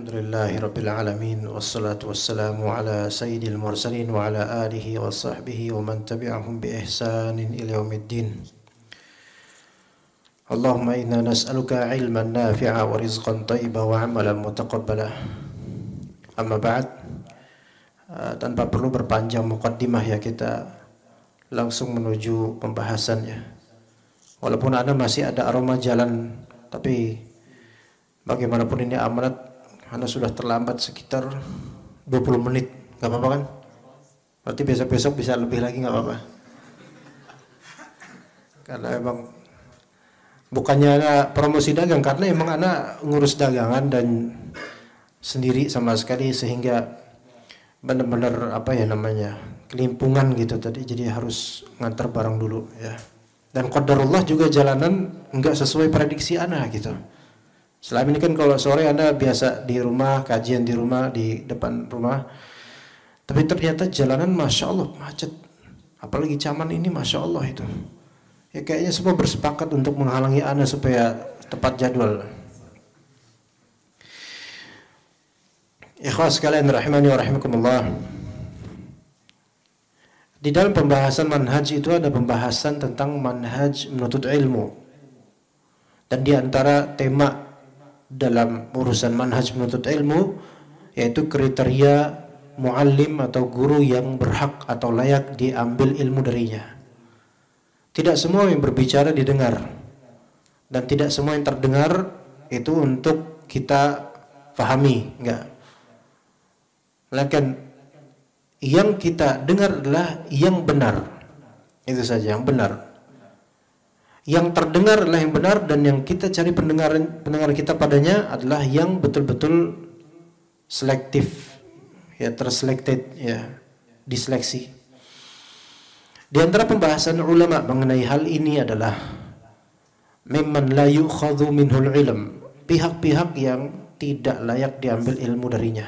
Alhamdulillahi Rabbil Alamin. Wassalatu wassalamu ala sayyidil mursalin wa ala alihi wa sahbihi wa man tabi'ahum bi ihsanin ila yaumiddin. Allahumma inna nas'aluka ilman nafi'a wa rizqan thayyiba wa amalan mutaqabbala. Amma ba'd. Tanpa perlu berpanjang muqaddimah ya, kita langsung menuju pembahasannya. Walaupun Anda masih ada aroma jalan, tapi bagaimanapun ini amanat, Anda sudah terlambat sekitar 20 menit. Gak apa-apa kan? Berarti besok-besok bisa lebih lagi, gak apa-apa. Karena emang bukannya anak promosi dagang, karena emang anak ngurus dagangan dan sendiri sama sekali, sehingga benar-benar kelimpungan gitu tadi, jadi harus ngantar barang dulu ya. Dan qadarullah juga jalanan enggak sesuai prediksi anak gitu. Selama ini kan kalau sore Anda biasa di rumah, kajian di rumah, di depan rumah, tapi ternyata jalanan Masya Allah macet. Apalagi zaman ini Masya Allah itu. Ya kayaknya semua bersepakat untuk menghalangi Anda supaya tepat jadwal. Ikhwas sekalian rahimani wa rahimakumullah. Di dalam pembahasan manhaj itu ada pembahasan tentang manhaj menuntut ilmu. Dan di antara tema dalam urusan manhaj menuntut ilmu yaitu kriteria muallim atau guru yang berhak atau layak diambil ilmu darinya. Tidak semua yang berbicara didengar, dan tidak semua yang terdengar itu untuk kita pahami, enggak. Melainkan yang kita dengar adalah yang benar. Itu saja, yang benar. Yang terdengar adalah yang benar, dan yang kita cari pendengar kita padanya adalah yang betul-betul selektif, ya, terselekted, ya, diseleksi. Di antara pembahasan ulama mengenai hal ini adalah mimman la yu'khadhu minhul ilm, pihak-pihak yang tidak layak diambil ilmu darinya.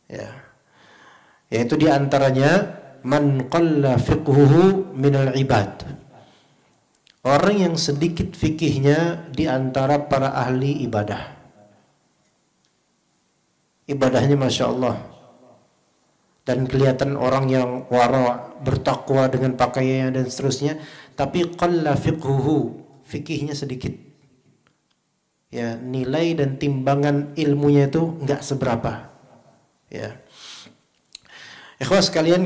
Ya. Yaitu di antaranya man qalla fiqhuhu minal ibad. Orang yang sedikit fikihnya di antara para ahli ibadah. Ibadahnya Masya Allah. Dan kelihatan orang yang wara, bertakwa dengan pakaiannya dan seterusnya. Tapi qalla fiqhuhu, fikihnya sedikit. Ya, nilai dan timbangan ilmunya itu enggak seberapa. Ya. Ikhwas sekalian,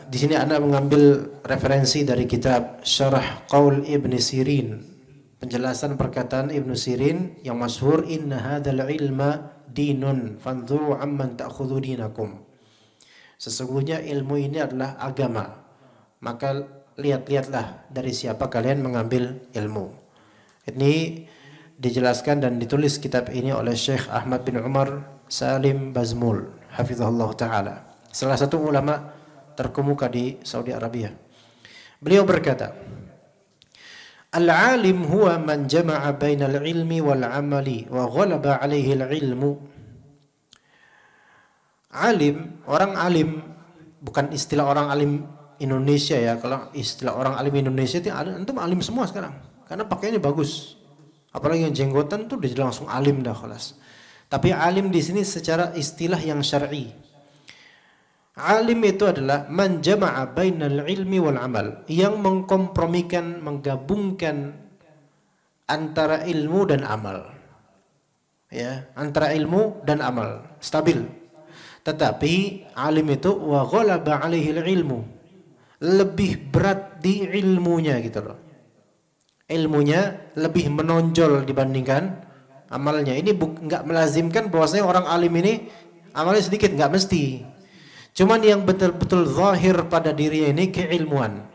di sini Anda mengambil referensi dari kitab Syarah Qaul Ibn Sirin, penjelasan perkataan Ibn Sirin yang masyhur, inna hadzal ilma dinun fanzuru amman ta'khudhu dinakum. Sesungguhnya ilmu ini adalah agama, maka lihat-lihatlah dari siapa kalian mengambil ilmu. Ini dijelaskan dan ditulis kitab ini oleh Syekh Ahmad bin Umar Salim Bazmul, hafizahullah ta'ala, salah satu ulama terkemuka di Saudi Arabia. Beliau berkata, al-alim huwa man jama'a bainal ilmi wal amali wa ghalaba alaihi al-ilmu. Alim, orang alim, bukan istilah orang alim Indonesia ya. Kalau istilah orang alim Indonesia itu antum alim semua sekarang, karena pakaiannya bagus. Apalagi yang jenggotan tuh udah langsung alim dah khalas. Tapi alim di sini secara istilah yang syar'i. Alim itu adalah man jama'a bainal ilmi wal amal, yang mengkompromikan, menggabungkan antara ilmu dan amal. Ya, antara ilmu dan amal, stabil. Tetapi alim itu wa ghalaba alaihi ilmu, lebih berat di ilmunya gitu loh. Ilmunya lebih menonjol dibandingkan amalnya. Ini enggak melazimkan bahwasanya orang alim ini amalnya sedikit, enggak mesti. Cuman yang betul-betul zahir pada dirinya ini keilmuan.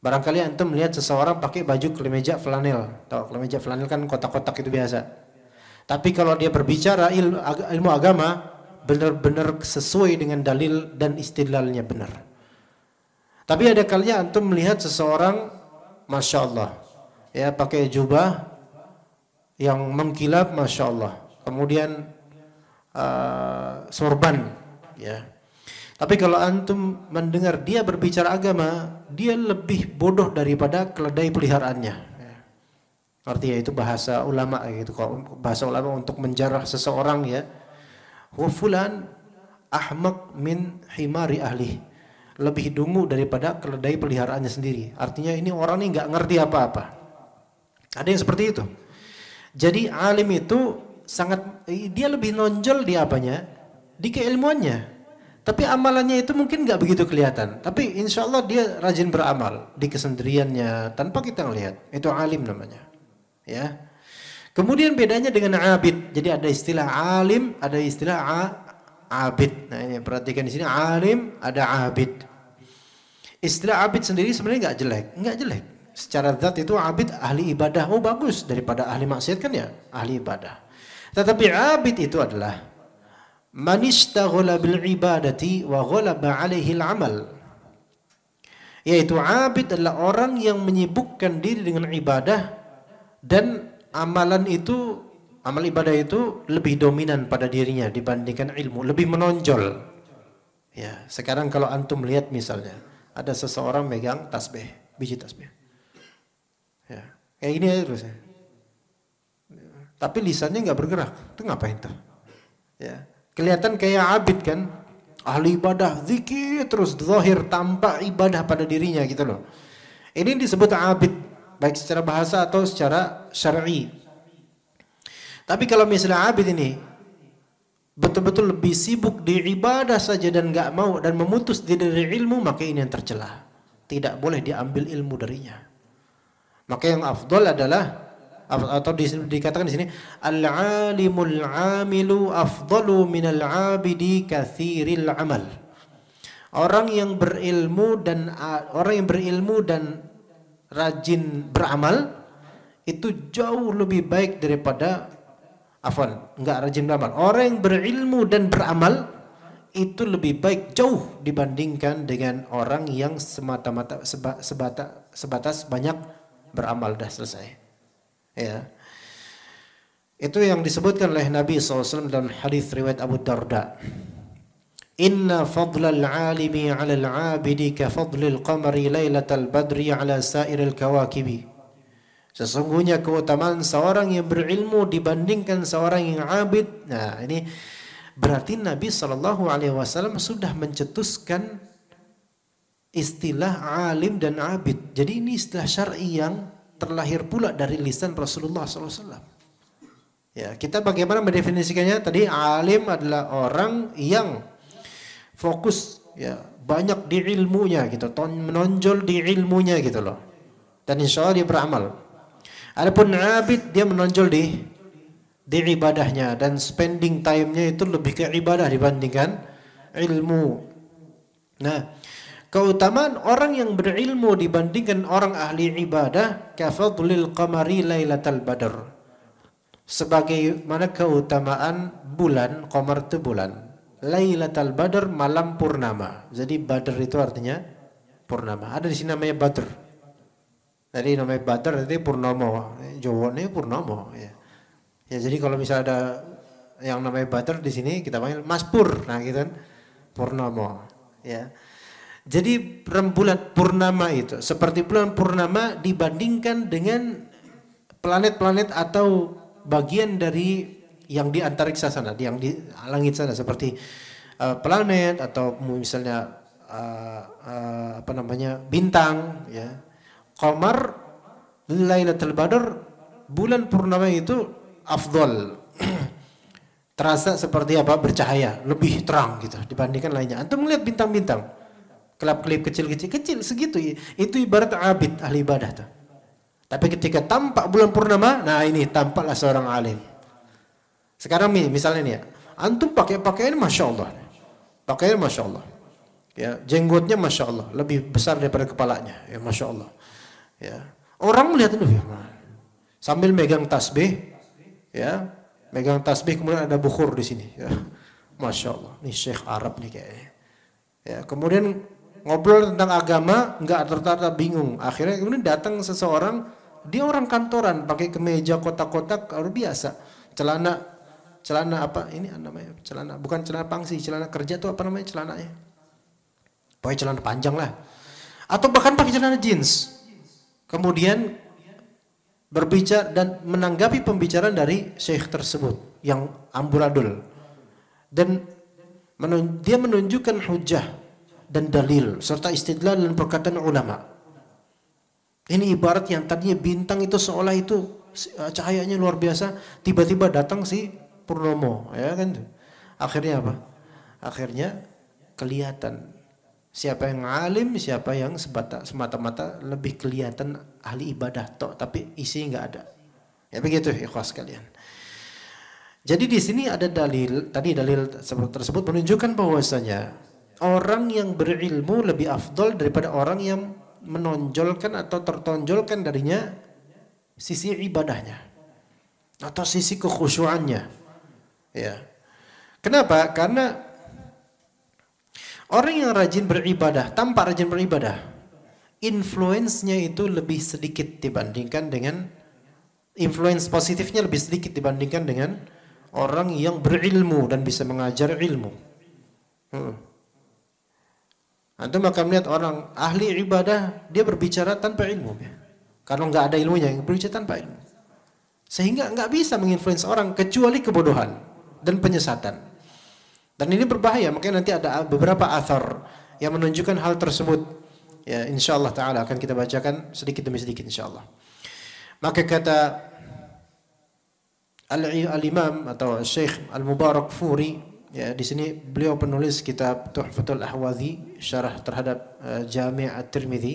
Barangkali antum melihat seseorang pakai baju kemeja flanel. Tahu kemeja flanel kan kotak-kotak itu biasa. Tapi kalau dia berbicara ilmu agama, benar-benar sesuai dengan dalil dan istidlalnya benar. Tapi ada kalanya antum melihat seseorang Masya Allah, ya, pakai jubah yang mengkilap Masya Allah. Kemudian sorban, ya. Tapi kalau antum mendengar dia berbicara agama, dia lebih bodoh daripada keledai peliharaannya. Artinya itu bahasa ulama gitu. Kalau bahasa ulama untuk menjarah seseorang ya, wa fulan ahmaq min himari ahli. Lebih dungu daripada keledai peliharaannya sendiri. Artinya ini orang ini nggak ngerti apa-apa. Ada yang seperti itu. Jadi alim itu sangat, dia lebih nonjol di apanya? Di keilmuannya. Tapi amalannya itu mungkin nggak begitu kelihatan. Tapi insya Allah dia rajin beramal di kesendiriannya tanpa kita ngelihat. Itu alim namanya. Ya. Kemudian bedanya dengan abid. Jadi ada istilah alim, ada istilah abid. Nah ini perhatikan di sini alim, ada abid. Istilah abid sendiri sebenarnya nggak jelek. Secara zat itu abid ahli ibadah, oh bagus daripada ahli maksiat kan ya, ahli ibadah. Tetapi abid itu adalah man ishtaghala bil ibadati wa ghalaba alaihi al-amal. Yaitu abid adalah orang yang menyibukkan diri dengan ibadah dan amalan itu, amal ibadah itu lebih dominan pada dirinya dibandingkan ilmu, lebih menonjol. Ya, sekarang kalau antum lihat misalnya ada seseorang megang tasbih, biji tasbih. Ya, kayak gini aja terus ya. Tapi lisannya nggak bergerak, itu ngapain tuh? Ya, kelihatan kayak abid kan, ahli ibadah, zikir terus zahir tampak ibadah pada dirinya gitu loh. Ini disebut abid, baik secara bahasa atau secara syar'i. Tapi kalau misalnya abid ini betul-betul lebih sibuk di ibadah saja dan nggak mau dan memutus diri dari ilmu, maka ini yang tercela. Tidak boleh diambil ilmu darinya. Maka yang afdal adalah, atau dikatakan di sini, al-alimul amilu afdalu minal abidi katsiril amal. Orang yang berilmu dan rajin beramal itu jauh lebih baik daripada enggak rajin beramal. Orang yang berilmu dan beramal itu lebih baik jauh dibandingkan dengan orang yang semata-mata sebatas banyak beramal dah selesai. Ya. Itu yang disebutkan oleh Nabi SAW dalam hadis riwayat Abu Darda. Inna fadlal alimi 'alal 'abidi ka fadlil qamari lailatal badri 'ala sa'iril kawakibi. Sesungguhnya keutamaan seorang yang berilmu dibandingkan seorang yang abid. Nah, ini berarti Nabi SAW sudah mencetuskan istilah alim dan abid. Jadi ini istilah syar'i yang terlahir pula dari lisan Rasulullah SAW. Ya, kita bagaimana mendefinisikannya? Tadi alim adalah orang yang fokus, ya, banyak di ilmunya gitu, menonjol di ilmunya gitu loh. Dan insya Allah dia beramal. Adapun abid dia menonjol di ibadahnya dan spending time-nya itu lebih ke ibadah dibandingkan ilmu. Nah, keutamaan orang yang berilmu dibandingkan orang ahli ibadah kafadlil qamari lailatal badr. Sebagaimana keutamaan bulan, qamar itu bulan. Lailatal badr malam purnama. Jadi badr itu artinya purnama. Ada di sini namanya badr. Jadi namanya badr itu purnomo. Jawa ini purnomo ya. Ya, jadi kalau misalnya ada yang namanya badr di sini kita panggil Mas Pur. Nah, gitu kan. Purnomo ya. Jadi rembulan purnama itu seperti bulan purnama dibandingkan dengan planet-planet atau bagian dari yang di antariksa sana, yang di langit sana seperti planet atau misalnya bintang ya. Qamar Lailatul Badr, bulan purnama itu afdal. Terasa seperti apa? Bercahaya, lebih terang gitu dibandingkan lainnya. Antum melihat bintang-bintang, kelap-kelip kecil segitu, itu ibarat abid ahli ibadah tuh. Tapi ketika tampak bulan purnama, nah ini tampaklah seorang alim. Sekarang misalnya nih ya, antum pakai pakaian masya Allah, pakaian masya Allah, ya jenggotnya masya Allah lebih besar daripada kepalanya, ya masya Allah, ya orang melihat itu sambil megang tasbih, ya megang tasbih kemudian ada bukhur di sini, ya masya Allah, nih Syekh Arab nih kayaknya, ya kemudian ngobrol tentang agama nggak tertata bingung, akhirnya kemudian datang seseorang, dia orang kantoran pakai kemeja kotak-kotak luar biasa, celana apa ini namanya, celana bukan celana pangsi, celana kerja tuh apa namanya celananya, pokoknya celana panjang lah, atau bahkan pakai celana jeans, kemudian berbicara dan menanggapi pembicaraan dari syekh tersebut yang amburadul, dan dia menunjukkan hujah dan dalil serta istidlal dan perkataan ulama. Ini ibarat yang tadinya bintang itu seolah itu cahayanya luar biasa, tiba-tiba datang si Purnomo, ya kan? Akhirnya apa? Akhirnya kelihatan siapa yang alim, siapa yang semata-mata lebih kelihatan ahli ibadah tok, tapi isi nggak ada. Ya begitu, ikhwas sekalian. Jadi di sini ada dalil, tadi dalil tersebut menunjukkan bahwasanya orang yang berilmu lebih afdol daripada orang yang menonjolkan atau tertonjolkan darinya sisi ibadahnya atau sisi kekhusyuannya. Ya. Kenapa? Karena orang yang rajin beribadah, tampak rajin beribadah, influence-nya itu lebih sedikit dibandingkan dengan, influence positifnya lebih sedikit dibandingkan dengan orang yang berilmu dan bisa mengajar ilmu. Antum akan melihat orang ahli ibadah, dia berbicara tanpa ilmu. Karena nggak ada ilmunya, berbicara tanpa ilmu. Sehingga nggak bisa menginfluence orang kecuali kebodohan dan penyesatan. Dan ini berbahaya, makanya nanti ada beberapa athar yang menunjukkan hal tersebut. Ya, insyaallah taala akan kita bacakan sedikit demi sedikit insyaallah. Maka kata Al-Imam atau Syekh Al-Mubarak Furi, ya di sini beliau penulis kitab Tuhfatul Ahwazi, syarah terhadap Jami' At-Tirmidzi.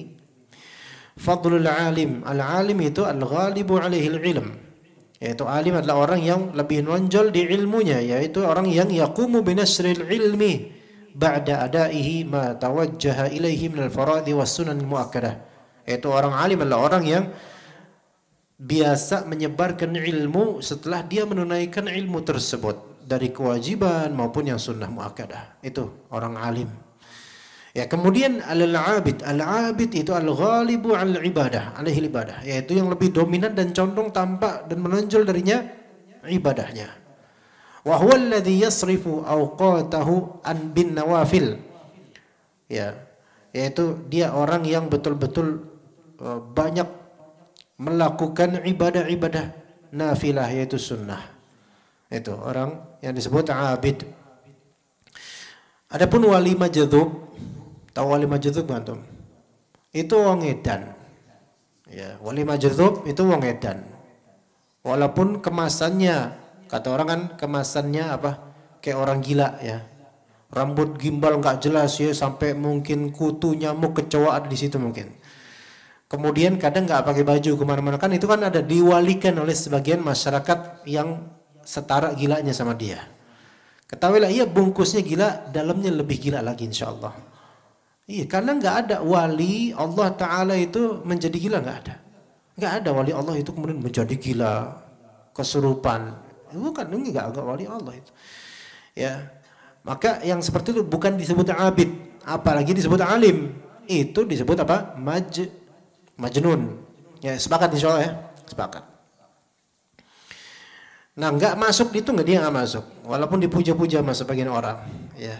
Fadlul alim, al-alim itu al-ghalibu alaihi al-ilm. Yaitu alim adalah orang yang lebih menonjol di ilmunya, yaitu orang yang yaqumu binasril ilmi ba'da adaihi ma tawajjaha ilaihi minal faradi was sunan muakkadah. Yaitu orang alim adalah orang yang biasa menyebarkan ilmu setelah dia menunaikan ilmu tersebut dari kewajiban maupun yang sunnah muakkadah. Itu orang alim. Ya, kemudian al-abid, al-abid itu al-ghalibu al-ibadah, alaihi ibadah, yaitu yang lebih dominan dan condong tampak dan menonjol darinya ibadahnya. Wa huwa alladhi yasrifu awqatahu an bin nawafil. Ya, yaitu dia orang yang betul-betul banyak melakukan ibadah-ibadah nafilah, yaitu sunnah. Itu orang yang disebut abid. Adapun wali majdzub, tahu wali majdzub antum? Itu wong edan. Ya, wali majdzub itu wong edan. Walaupun kemasannya, kata orang kan kemasannya apa? Kayak orang gila ya. Rambut gimbal nggak jelas ya, sampai mungkin kutu nyamuk kecoa ada di situ mungkin. Kemudian kadang nggak pakai baju kemana-mana, kan itu kan ada diwalikan oleh sebagian masyarakat yang setara gilanya sama dia. Ketahuilah, iya bungkusnya gila, dalamnya lebih gila lagi insyaallah. Iya, karena nggak ada wali Allah Ta'ala itu menjadi gila, nggak ada. Nggak ada wali Allah itu kemudian menjadi gila, kesurupan. Bukan, ini nggak wali Allah itu. Ya, maka yang seperti itu bukan disebut abid, apalagi disebut alim. Itu disebut apa? Majnun. Ya, sepakat insyaallah ya, sepakat. Nah, nggak masuk itu, dia nggak masuk, walaupun dipuja-puja sama sebagian orang. Ya.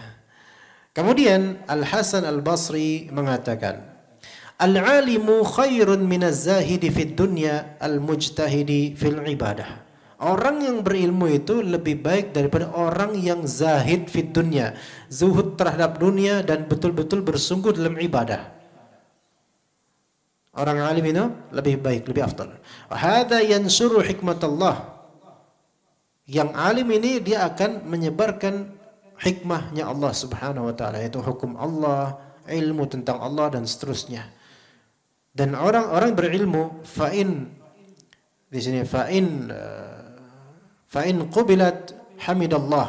Kemudian Al Hasan Al Basri mengatakan, al-alimu khairun minaz zahidi fid dunya al-mujtahidi fil ibadah. Orang yang berilmu itu lebih baik daripada orang yang zahid fid dunya, zuhud terhadap dunia dan betul-betul bersungguh dalam ibadah. Orang alim itu lebih baik, lebih afdal. Wa hadza yansuru hikmatallah. Yang alim ini dia akan menyebarkan hikmahnya Allah Subhanahu wa taala, yaitu hukum Allah, ilmu tentang Allah dan seterusnya. Dan orang-orang berilmu di sini fa'in qubilat hamidallah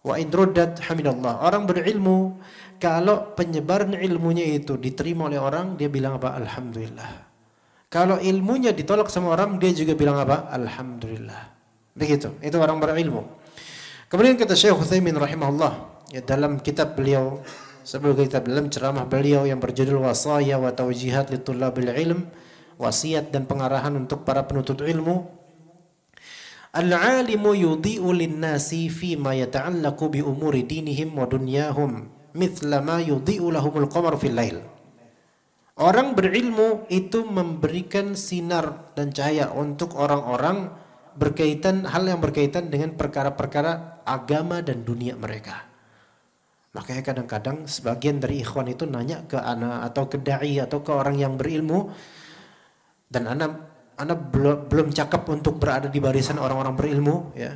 wa in ruddat hamidallah. Orang berilmu kalau penyebaran ilmunya itu diterima oleh orang, dia bilang apa? Alhamdulillah. Kalau ilmunya ditolak sama orang, dia juga bilang apa? Alhamdulillah. Begitu, itu orang berilmu. Kemudian kata Syekh Utsaimin rahimahullah, ya dalam kitab beliau, sebuah kitab dalam ceramah beliau yang berjudul Wasaya wa Tawjihat li Tullabil Ilm, wasiat dan pengarahan untuk para penuntut ilmu. Al-alimu yudhi'u lin-nasi fi ma yata'allaqu bi umuri dinihim wa dunyahum, mithla ma yudhi'u lahumul qamar fil lail. Orang berilmu itu memberikan sinar dan cahaya untuk orang-orang hal yang berkaitan dengan perkara-perkara agama dan dunia mereka. Makanya kadang-kadang sebagian dari ikhwan itu nanya ke ana atau ke dai atau ke orang yang berilmu, dan ana belum cakap untuk berada di barisan orang-orang berilmu, ya.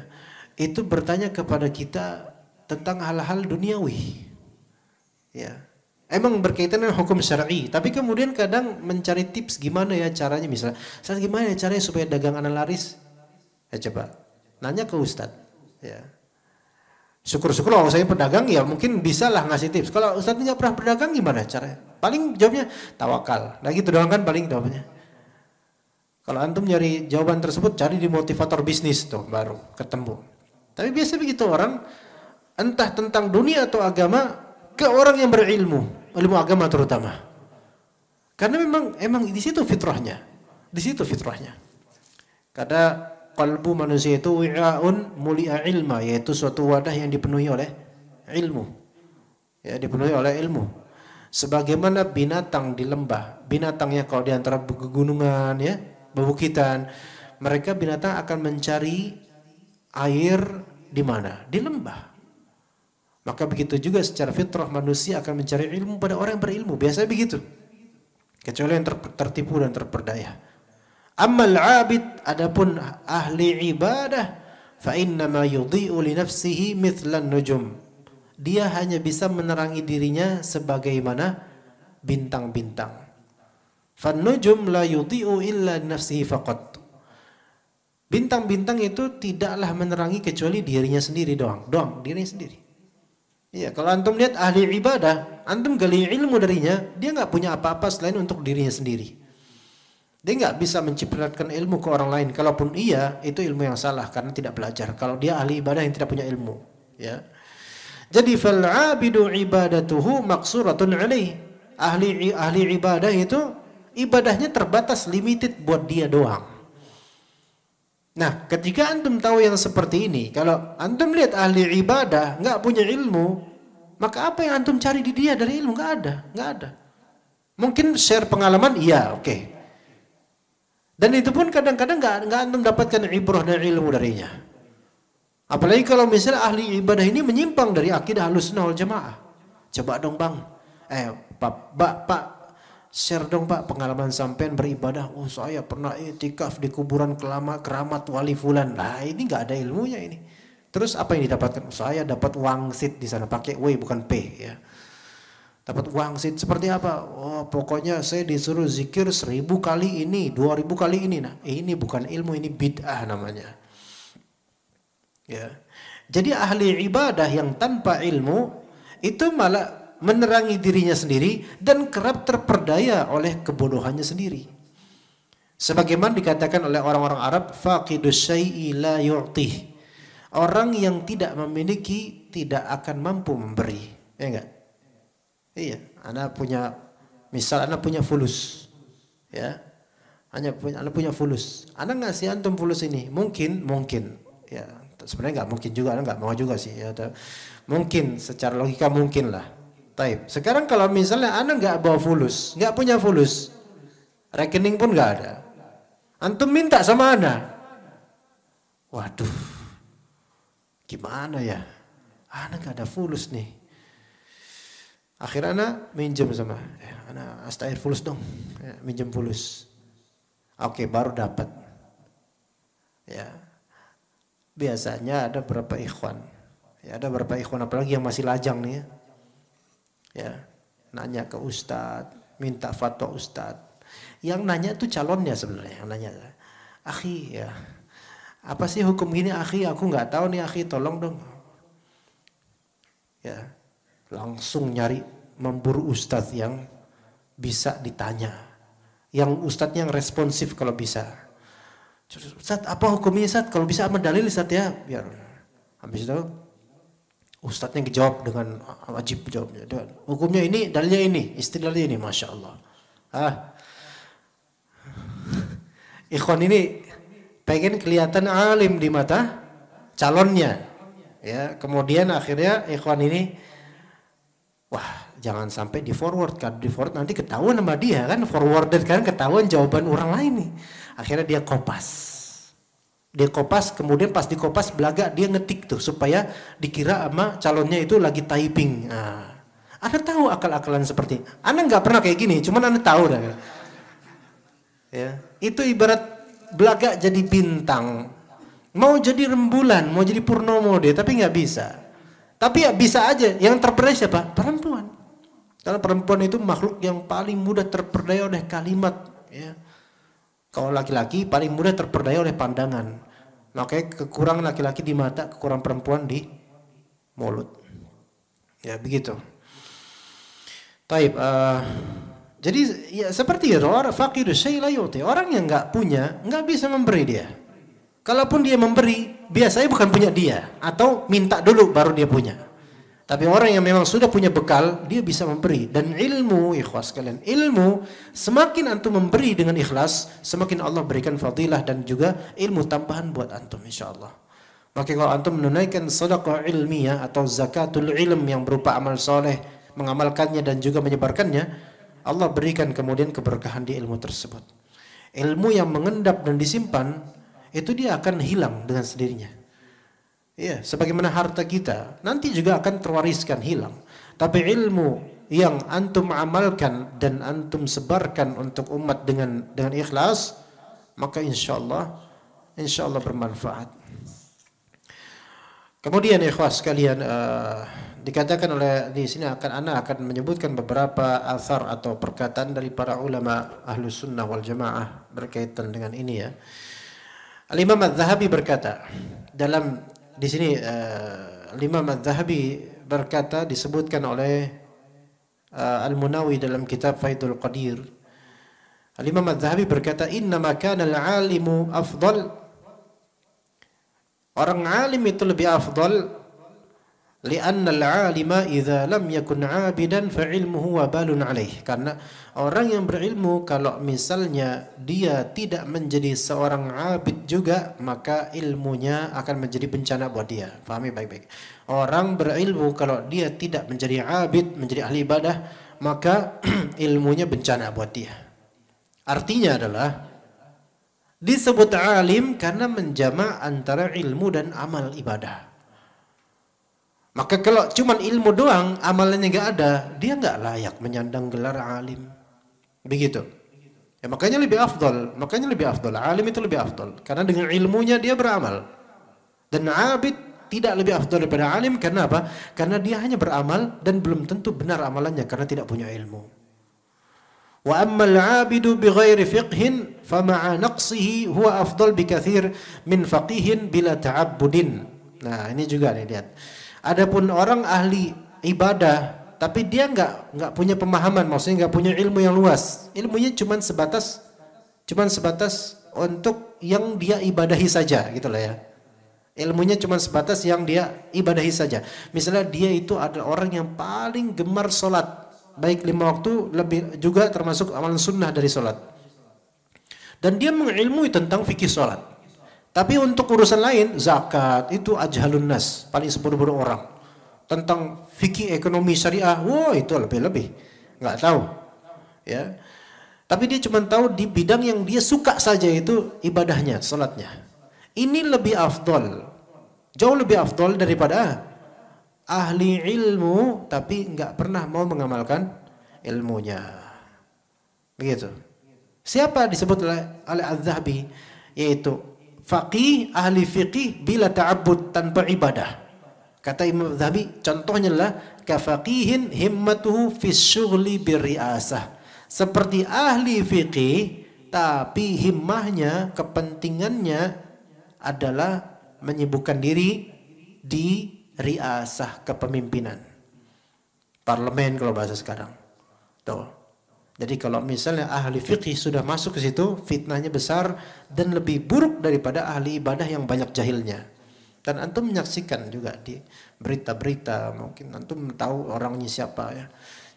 Itu bertanya kepada kita tentang hal-hal duniawi. Ya. Emang berkaitan dengan hukum syar'i, tapi kemudian kadang mencari tips gimana ya caranya, misalnya, gimana ya caranya supaya dagang ana laris? Ya coba nanya ke ustadz, ya. Syukur-syukur kalau saya pedagang ya mungkin bisa lah ngasih tips. Kalau ustadz nggak pernah berdagang gimana caranya? Paling jawabnya tawakal. Nah gitu doang kan paling jawabnya. Kalau antum nyari jawaban tersebut, cari di motivator bisnis tuh baru ketemu. Tapi biasa begitu orang, entah tentang dunia atau agama, ke orang yang berilmu, ilmu agama terutama. Karena emang di situ fitrahnya. Di situ fitrahnya. Karena kalbu manusia itu wi'aun muli'a ilma, yaitu suatu wadah yang dipenuhi oleh ilmu. Ya, dipenuhi oleh ilmu. Sebagaimana binatang di lembah, binatangnya kalau di antara pegunungan ya, bebukitan, mereka binatang akan mencari air di mana? Di lembah. Maka begitu juga secara fitrah manusia akan mencari ilmu pada orang yang berilmu. Biasanya begitu. Kecuali yang tertipu dan terperdaya. Ammal abid, adapun ahli ibadah, fa innama yudhi'u li nafsihi mithlan nujum. Dia hanya bisa menerangi dirinya sebagaimana bintang-bintang. Fan nujum la yudhi'u illa li nafsihi faqat. Bintang-bintang itu tidaklah menerangi kecuali dirinya sendiri doang, dirinya sendiri. Iya, kalau antum lihat ahli ibadah, antum gali ilmu darinya, dia nggak punya apa-apa selain untuk dirinya sendiri. Dia nggak bisa menciptakan ilmu ke orang lain. Kalaupun iya, itu ilmu yang salah karena tidak belajar. Kalau dia ahli ibadah yang tidak punya ilmu, ya. Jadi fal 'abidu ibadatuhu maqsuratun 'alaih. Ahli ibadah itu ibadahnya terbatas, limited buat dia doang. Nah, ketika antum tahu yang seperti ini, kalau antum lihat ahli ibadah nggak punya ilmu, maka apa yang antum cari di dia dari ilmu? Nggak ada. Mungkin share pengalaman, iya, oke. Dan itu pun kadang-kadang nggak antum dapatkan ibrah dan ilmu darinya. Apalagi kalau misalnya ahli ibadah ini menyimpang dari akidah Ahlussunnah wal Jamaah. Coba dong bang, pak, share dong pak pengalaman sampean beribadah. Oh saya pernah i'tikaf di kuburan keramat wali fulan. Nah ini nggak ada ilmunya ini. Terus apa yang didapatkan? Saya dapat wangsit di sana, pakai W bukan P ya. Dapat wangsit seperti apa? Oh pokoknya saya disuruh zikir 1000 kali ini, 2000 kali ini. Nah ini bukan ilmu, ini bid'ah namanya. Ya. Jadi ahli ibadah yang tanpa ilmu itu malah menerangi dirinya sendiri dan kerap terperdaya oleh kebodohannya sendiri. Sebagaimana dikatakan oleh orang-orang Arab, faqidus syai'i la yu'tih. Orang yang tidak memiliki tidak akan mampu memberi. Ya enggak? Iya, Anda punya, misal Anda punya fulus, ya, Anda punya fulus, Anda ngasih antum fulus ini, mungkin, ya, sebenarnya nggak mungkin juga, Anda nggak mau juga sih, ya, mungkin secara logika mungkin lah. Taib. Sekarang kalau misalnya Anda nggak bawa fulus, nggak punya fulus, rekening pun nggak ada, antum minta sama Anda, waduh, gimana ya, Anda nggak ada fulus nih. Akhirnya Ana minjem sama, Ana astair fulus dong, ya, minjem fulus. Oke, baru dapat. Ya, biasanya ada beberapa ikhwan, apalagi yang masih lajang nih, ya, nanya ke ustadz, minta fatwa ustadz. Yang nanya tuh calonnya sebenarnya, yang nanya, akhi, ya, apa sih hukum gini akhi? Aku nggak tahu nih akhi, tolong dong. Ya. Langsung nyari, memburu ustadz yang bisa ditanya, yang ustadznya yang responsif kalau bisa. Ustadz apa hukumnya ustadz? Kalau bisa sama dalil ustadz ya, biar. Habis itu ustadznya dijawab dengan wajib jawabnya. Hukumnya ini, dalilnya ini, istilahnya ini, masya Allah. Ikhwan ini pengen kelihatan alim di mata calonnya, ya. Kemudian akhirnya ikhwan ini, wah jangan sampai di forward. Kalau di forward nanti ketahuan sama dia kan, forwarded kan, ketahuan jawaban orang lain nih. Akhirnya dia kopas. Dia kopas, kemudian pas dikopas belaga dia ngetik tuh supaya dikira sama calonnya itu lagi typing. Nah, Anda tahu akal-akalan seperti ini. Anda nggak pernah kayak gini, cuman Anda tahu dah. Ya, itu ibarat belaga jadi bintang, mau jadi rembulan, mau jadi purnomo dia, tapi nggak bisa. Tapi ya bisa aja. Yang terperdaya siapa? Perempuan. Karena perempuan itu makhluk yang paling mudah terperdaya oleh kalimat. Ya. Kalau laki-laki paling mudah terperdaya oleh pandangan. Makanya kekurangan laki-laki di mata, kekurangan perempuan di mulut. Ya begitu. Taib. Jadi ya seperti itu, orang fakir syai la yu'ti. Orang yang nggak punya nggak bisa memberi dia. Kalaupun dia memberi, biasanya bukan punya dia, atau minta dulu baru dia punya. Tapi orang yang memang sudah punya bekal, dia bisa memberi. Dan ilmu, ikhwas kalian, ilmu semakin antum memberi dengan ikhlas, semakin Allah berikan fadilah dan juga ilmu tambahan buat antum insyaallah. Maka kalau antum menunaikan sedekah ilmiah atau zakatul ilm yang berupa amal soleh, mengamalkannya dan juga menyebarkannya, Allah berikan kemudian keberkahan di ilmu tersebut. Ilmu yang mengendap dan disimpan, itu dia akan hilang dengan sendirinya. Ya, sebagaimana harta kita nanti juga akan terwariskan hilang. Tapi ilmu yang antum amalkan dan antum sebarkan untuk umat dengan ikhlas, maka insya Allah bermanfaat. Kemudian ikhwas sekalian, dikatakan oleh di sini anak akan menyebutkan beberapa athar atau perkataan dari para ulama Ahlus Sunnah wal Jamaah berkaitan dengan ini ya. Al-Imam Adz-Dzahabi berkata dalam di sini Imam Adz-Dzahabi berkata, disebutkan oleh Al-Munawi dalam kitab Faidul Qadir. Imam Adz-Dzahabi berkata, "Innama kana al-'alimu afdal." Orang alim itu lebih afdal, li'anna al-'alima idza lam yakun 'abidan fa 'ilmuhu wabalun 'alaih. Karena orang yang berilmu kalau misalnya dia tidak menjadi seorang 'abid juga, maka ilmunya akan menjadi bencana buat dia. Pahami baik-baik. Orang berilmu kalau dia tidak menjadi 'abid, menjadi ahli ibadah, maka ilmunya bencana buat dia. Artinya adalah disebut alim karena menjama' antara ilmu dan amal ibadah. Maka kalau cuman ilmu doang, amalannya nggak ada, dia nggak layak menyandang gelar alim. Begitu. Ya, makanya lebih afdal. Alim itu lebih afdal. Karena dengan ilmunya dia beramal. Dan abid tidak lebih afdal daripada alim. Karena apa? Karena dia hanya beramal dan belum tentu benar amalannya karena tidak punya ilmu. Wa ammal abidu bighairi fiqhin fama'a naqsihi huwa afdal bikathir min faqihin bila ta'abbudin. Nah, ini juga nih lihat. Adapun orang ahli ibadah tapi dia nggak punya pemahaman, maksudnya nggak punya ilmu yang luas. Ilmunya cuman sebatas untuk yang dia ibadahi saja gitu lah ya. Ilmunya cuman sebatas yang dia ibadahi saja. Misalnya dia itu adalah orang yang paling gemar sholat, baik 5 waktu, lebih juga termasuk amalan sunnah dari sholat. Dan dia mengilmui tentang fikih sholat. Tapi untuk urusan lain, zakat itu ajhalun nas, paling sebodoh-bodoh orang. Tentang fikih ekonomi syariah, wah itu lebih-lebih, nggak tahu. Ya, tapi dia cuma tahu di bidang yang dia suka saja, itu ibadahnya, salatnya. Ini lebih afdol, jauh lebih afdol daripada ahli ilmu tapi nggak pernah mau mengamalkan ilmunya. Begitu. Siapa disebut oleh Az-Zahabi? Yaitu faqih, ahli fiqih bila ta'abbud, tanpa ibadah. Kata Imam Zahabi, contohnya adalah kafaqihin himmatuhu fi syughli birriasah. Seperti ahli fiqih tapi himmahnya, kepentingannya adalah menyibukkan diri di riasah, kepemimpinan. Parlemen kalau bahasa sekarang. Tuh. Jadi kalau misalnya ahli fiqih sudah masuk ke situ, fitnahnya besar dan lebih buruk daripada ahli ibadah yang banyak jahilnya. Dan antum menyaksikan juga di berita-berita, mungkin antum tahu orangnya siapa ya.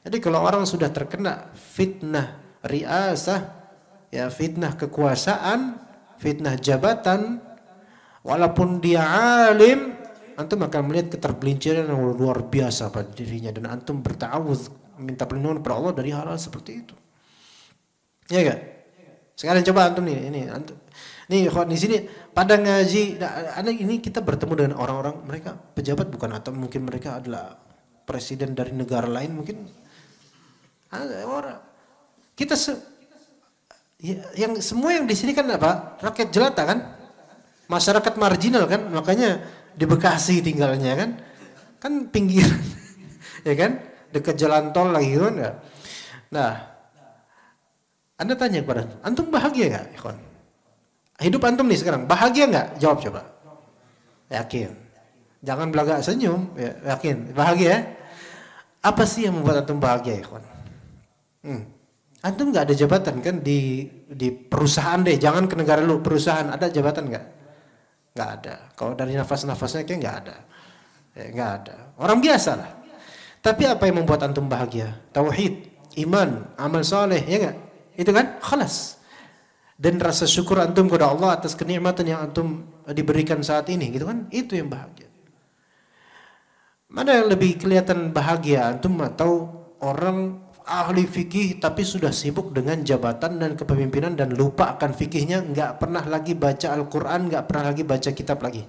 Jadi kalau orang sudah terkena fitnah riasah, ya fitnah kekuasaan, fitnah jabatan, walaupun dia alim, antum akan melihat ketergelinciran yang luar biasa pada dirinya dan antum berta'awudz minta perlindungan kepada Allah dari hal-hal seperti itu. Ya enggak? Sekarang coba antum nih, ini antum. Nih ikhwan di sini pada ngaji, ini kita bertemu dengan orang-orang mereka pejabat bukan, atau mungkin mereka adalah presiden dari negara lain mungkin. Ada orang kita yang semua yang di sini kan apa? Rakyat jelata kan? Masyarakat marginal kan? Makanya di Bekasi tinggalnya kan? Kan pinggiran. Ya kan? Dekat jalan tol lagi kan ya. Nah, Anda tanya kepada antum bahagia enggak, ikhwan? Hidup antum nih sekarang bahagia enggak? Jawab coba. Yakin. Jangan belagak senyum, ya, yakin. Bahagia ya? Apa sih yang membuat antum bahagia, ikhwan? Antum nggak ada jabatan kan di perusahaan deh, jangan ke negara lu, perusahaan ada jabatan nggak? Nggak ada. Kalau dari nafas-nafasnya kayak nggak ada, nggak ada. Orang biasa lah. Tapi apa yang membuat antum bahagia? Tauhid, iman, amal soleh, ya nggak? Itu kan, khalas. Dan rasa syukur antum kepada Allah atas kenikmatan yang antum diberikan saat ini, gitu kan? Itu yang bahagia. Mana yang lebih kelihatan bahagia, antum atau orang ahli fikih tapi sudah sibuk dengan jabatan dan kepemimpinan dan lupa akan fikihnya, nggak pernah lagi baca Al-Quran, nggak pernah lagi baca kitab lagi.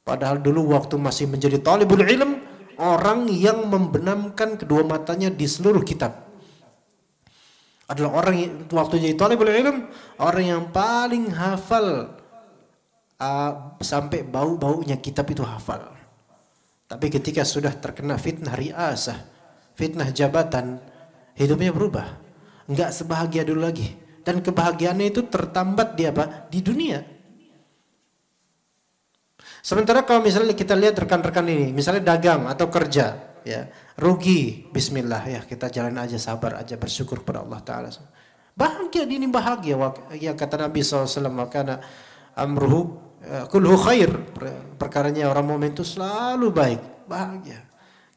Padahal dulu waktu masih menjadi talibul ilm, orang yang membenamkan kedua matanya di seluruh kitab adalah orang yang waktu jadi talibul ilm, orang yang paling hafal sampai bau-baunya kitab itu hafal. Tapi ketika sudah terkena fitnah riasah, fitnah jabatan, hidupnya berubah, nggak sebahagia dulu lagi, dan kebahagiaannya itu tertambat di apa? Di dunia. Sementara kalau misalnya kita lihat rekan-rekan ini, misalnya dagang atau kerja, ya rugi, Bismillah ya kita jalan aja, sabar aja, bersyukur kepada Allah Taala. Bahagia ini bahagia, ya kata Nabi SAW, makana amruhu kulhu khair, perkaranya orang mukmin itu selalu baik, bahagia.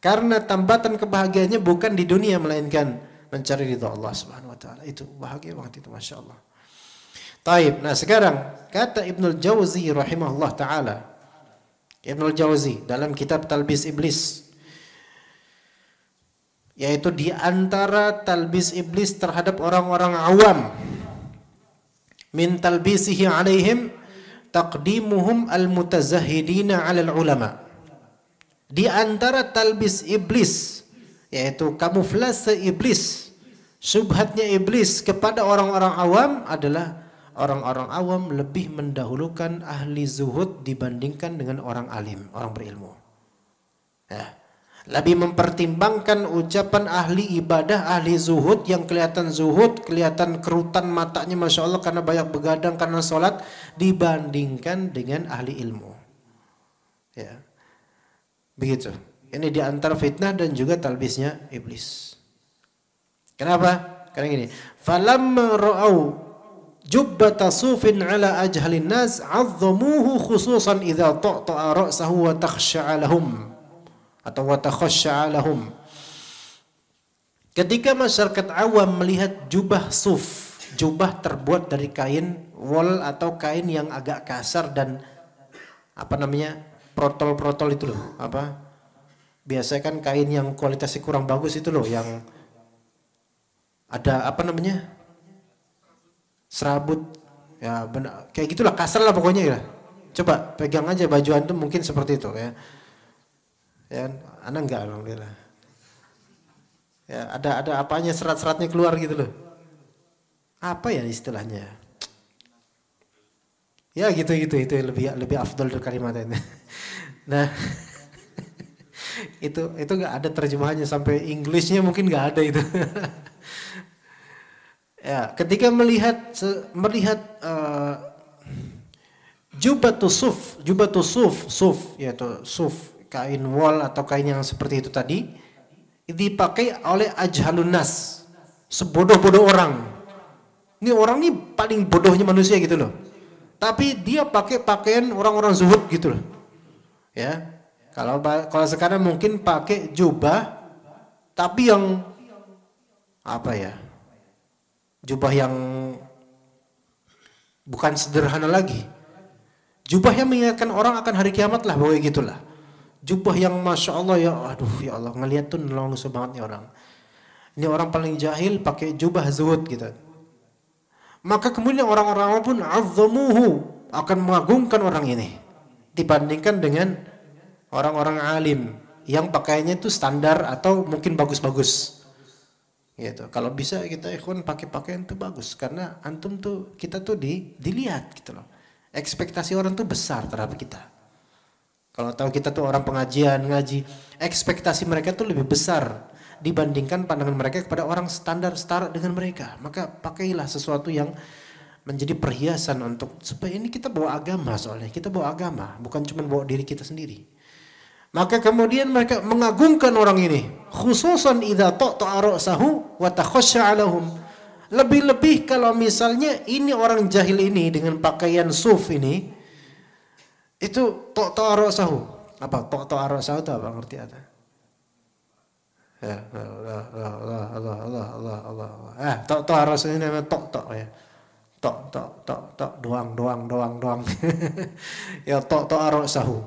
Karena tambatan kebahagiaannya bukan di dunia melainkan mencari ridha Allah Subhanahu wa taala. Itu bahagia banget itu, Masya Allah. Taib. Nah, sekarang kata Ibnul Jauzi rahimahullah taala. Ibnul Jauzi dalam kitab Talbis Iblis, yaitu di antara talbis iblis terhadap orang-orang awam, min talbisihi alaihim taqdimuhum al-mutazahhidina 'ala al-ulama. Di antara talbis iblis, yaitu kamuflase iblis, syubhatnya iblis kepada orang-orang awam adalah orang-orang awam lebih mendahulukan ahli zuhud dibandingkan dengan orang alim, orang berilmu. Ya. Lebih mempertimbangkan ucapan ahli ibadah, ahli zuhud yang kelihatan zuhud, kelihatan kerutan matanya Masya Allah karena banyak begadang karena sholat, dibandingkan dengan ahli ilmu. Ya. Begitu. Ini di antara fitnah dan juga talbisnya iblis. Kenapa? Karena gini, falamma ra'au jubbata sufin ala ajhalin nas 'azzamuhu khususan idza ta'ta'a ra'sahu wa takhsha'a lahum atau wa takhasha'a lahum. Ketika masyarakat awam melihat jubah suf, jubah terbuat dari kain wol atau kain yang agak kasar dan apa namanya? Protol-protol itu loh, apa? Biasanya kan kain yang kualitasnya kurang bagus itu loh, yang ada apa namanya? Serabut. Ya benar, kayak gitulah, kasar lah pokoknya ya. Coba pegang aja baju antum mungkin seperti itu ya. Ya, Anda enggak alhamdulillah. Ya, ada apanya, serat-seratnya keluar gitu loh. Apa ya istilahnya? Ya gitu itu lebih afdal dari kalimat ini. Nah, itu nggak ada terjemahannya, sampai Inggrisnya mungkin nggak ada itu. Ya, ketika melihat jubatus suf yaitu suf, kain wol atau kain yang seperti itu tadi dipakai oleh ajhalun nas, sebodoh-bodoh orang. Ini orang ini paling bodohnya manusia gitu loh. Tapi dia pakai pakaian orang-orang zuhud gitu loh. Ya. Kalau sekarang mungkin pakai jubah tapi yang apa ya? Jubah yang bukan sederhana lagi. Jubah yang mengingatkan orang akan hari kiamat lah, pokoknya gitulah. Jubah yang Masya Allah, ya aduh ya Allah, ngelihat tuh langsung banget nih orang. Ini orang paling jahil pakai jubah zuhud gitu. Maka kemudian orang-orang pun azzamuhu, akan mengagungkan orang ini dibandingkan dengan orang-orang alim yang pakaiannya itu standar atau mungkin bagus-bagus. Gitu. Kalau bisa kita ikhwan pakai pakaian itu bagus karena antum tuh kita tuh dilihat gitu loh. Ekspektasi orang tuh besar terhadap kita. Kalau tahu kita tuh orang pengajian, ngaji, ekspektasi mereka tuh lebih besar dibandingkan pandangan mereka kepada orang standar setara dengan mereka. Maka pakailah sesuatu yang menjadi perhiasan untuk supaya ini kita bawa agama, soalnya kita bawa agama, bukan cuma bawa diri kita sendiri. Maka kemudian mereka mengagungkan orang ini, khususan idza ta'ta'a ra'sahu wa takhashsha'a lahum. Lebih-lebih kalau misalnya ini orang jahil ini dengan pakaian suf ini, itu ta'ta'a ra'sahu. Apa ta'ta'a ra'sahu itu apa ngerti ada? Ya, Allah. Tok rasanya namanya tok ya. Tok doang. Ya tok arasahu.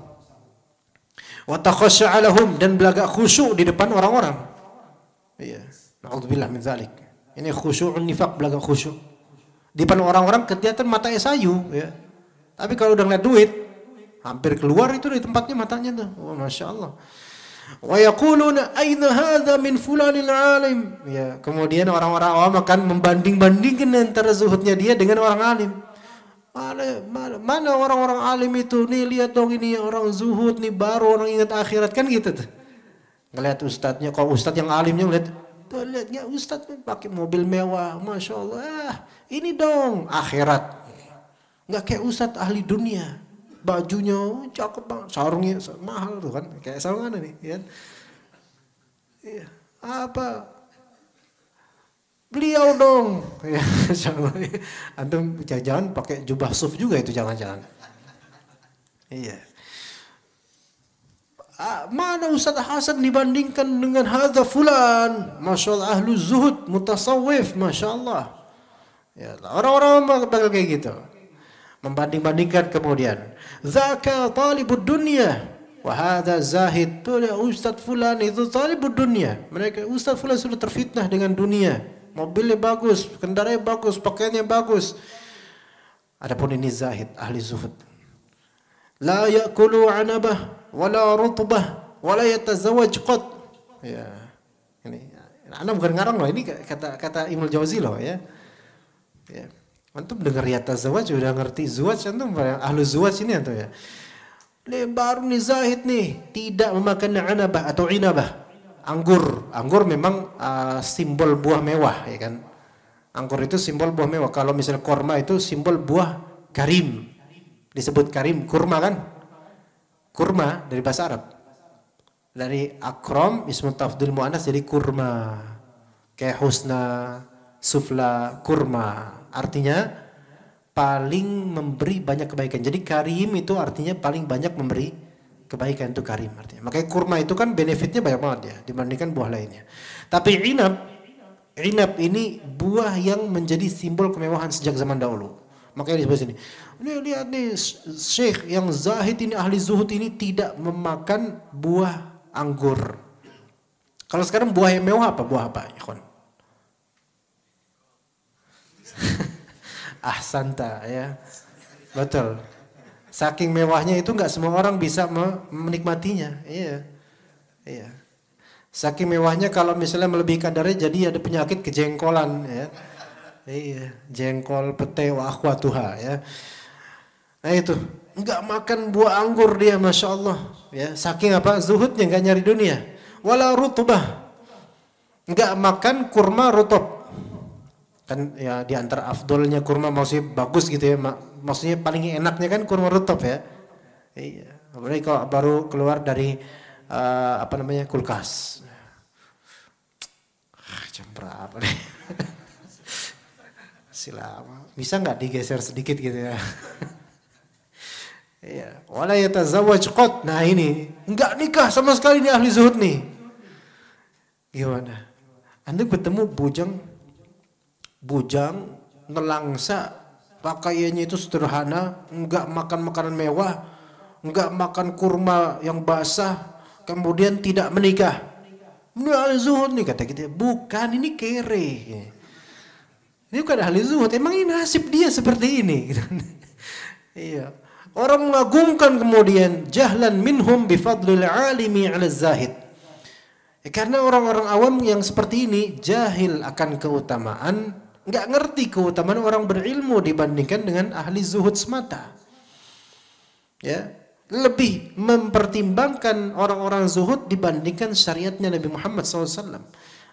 Wa takhashsha'a lahum, dan belagak khusyuk di depan orang-orang. Iya, naudzubillah min zalik. Ini khusyu'un nifaq, belagak khusyuk. Di depan orang-orang kelihatan matanya sayu ya. Tapi kalau udah ngeliat duit, hampir keluar itu dari tempatnya matanya tuh. Oh, Masya Allah. Wa yaquluna aina hadza min fulanil alim. Ya, kemudian orang-orang awam akan membanding-bandingkan antara zuhudnya dia dengan orang alim. Mana orang-orang alim itu? Nih lihat dong, ini orang zuhud nih, baru orang ingat akhirat kan gitu tuh. Ngelihat ustadznya, kalau ustadz yang alimnya ngelihat, tuh lihatnya ustadz pakai mobil mewah, Masya Allah. Ini dong akhirat. Enggak kayak ustadz ahli dunia. Bajunya cakep banget, sarungnya mahal tuh kan, kayak sarung nih, ya. Iya. Apa? Beliau dong, ya. Antum jangan pakai jubah suf juga itu, jangan-jangan. Iya. Mana Ustaz Hasan dibandingkan dengan hadza fulan? Masya Allah, ahlu zuhud, mutasawwif, Masya Allah. Ya, orang-orang bakal kayak gitu. Membanding-bandingkan kemudian. Zaka talibud dunya wa hadza zahid. Tuh ya Ustaz fulan itu talibud dunya. Mereka Ustaz fulan sudah terfitnah dengan dunia. Mobilnya bagus, kendaraannya bagus, pakaiannya bagus. Adapun ini zahid, ahli zuhud. La ya'kulu 'anabah wala rutbah wala yatazawwaj qat. Ya. Ini ana bukan ngarang loh, ini kata Ibnu Jauzi loh ya. Ya. Antum dengar yatazawwaj udah ngerti zuwaj, antum ahlu zuwaj ini antum ya. Ini baru nih zahid nih, tidak memakan anabah atau inabah. Anggur memang simbol buah mewah ya kan. Anggur itu simbol buah mewah. Kalau misalnya korma itu simbol buah karim. Disebut karim, kurma kan? Kurma dari bahasa Arab. Dari akram ismu tafdil muannas jadi kurma. Kayak husna, sufla, kurma. Artinya paling memberi banyak kebaikan. Jadi karim itu artinya paling banyak memberi kebaikan, itu karim artinya. Makanya kurma itu kan benefitnya banyak banget ya dibandingkan buah lainnya. Tapi inab ini buah yang menjadi simbol kemewahan sejak zaman dahulu. Makanya disebut sini. Ini lihat nih Syekh yang zahid ini, ahli zuhud ini tidak memakan buah anggur. Kalau sekarang buah yang mewah apa? Buah apa, ikhwan? Ahsanta ya. Betul. Saking mewahnya itu enggak semua orang bisa menikmatinya. Iya. Iya. Saking mewahnya kalau misalnya melebihi kadarnya jadi ada penyakit kejengkolan ya. Iya, jengkol pete wa akhwatuha ya. Nah itu, enggak makan buah anggur dia, Masya Allah ya. Saking apa? Zuhudnya, enggak nyari dunia. Wala rutubah. Enggak makan kurma rutub. Kan ya di antara afdolnya kurma maksudnya bagus gitu ya, maksudnya paling enaknya kan kurma rutub ya. Iya, apalagi kalau baru keluar dari kulkas. Jam berapa nih? Silama. Bisa nggak digeser sedikit gitu ya? Iya, wala yatazawwaj qat. Nah ini enggak nikah sama sekali nih ahli zuhud nih. Gimana? Anda ketemu bujang nelangsa, pakaiannya itu sederhana, enggak makan makanan mewah, enggak makan kurma yang basah, kemudian tidak menikah. Ini ahli zuhud nih kata kita. Bukan, ini kere. Ini bukan ahli zuhud. Emang ini nasib dia seperti ini. Iya. Orang mengagungkan kemudian jahlan minhum bifadlil alimi ala zahid. Karena orang-orang awam yang seperti ini jahil akan keutamaan, nggak ngerti keutamaan orang berilmu dibandingkan dengan ahli zuhud semata. Ya, lebih mempertimbangkan orang-orang zuhud dibandingkan syariatnya Nabi Muhammad SAW.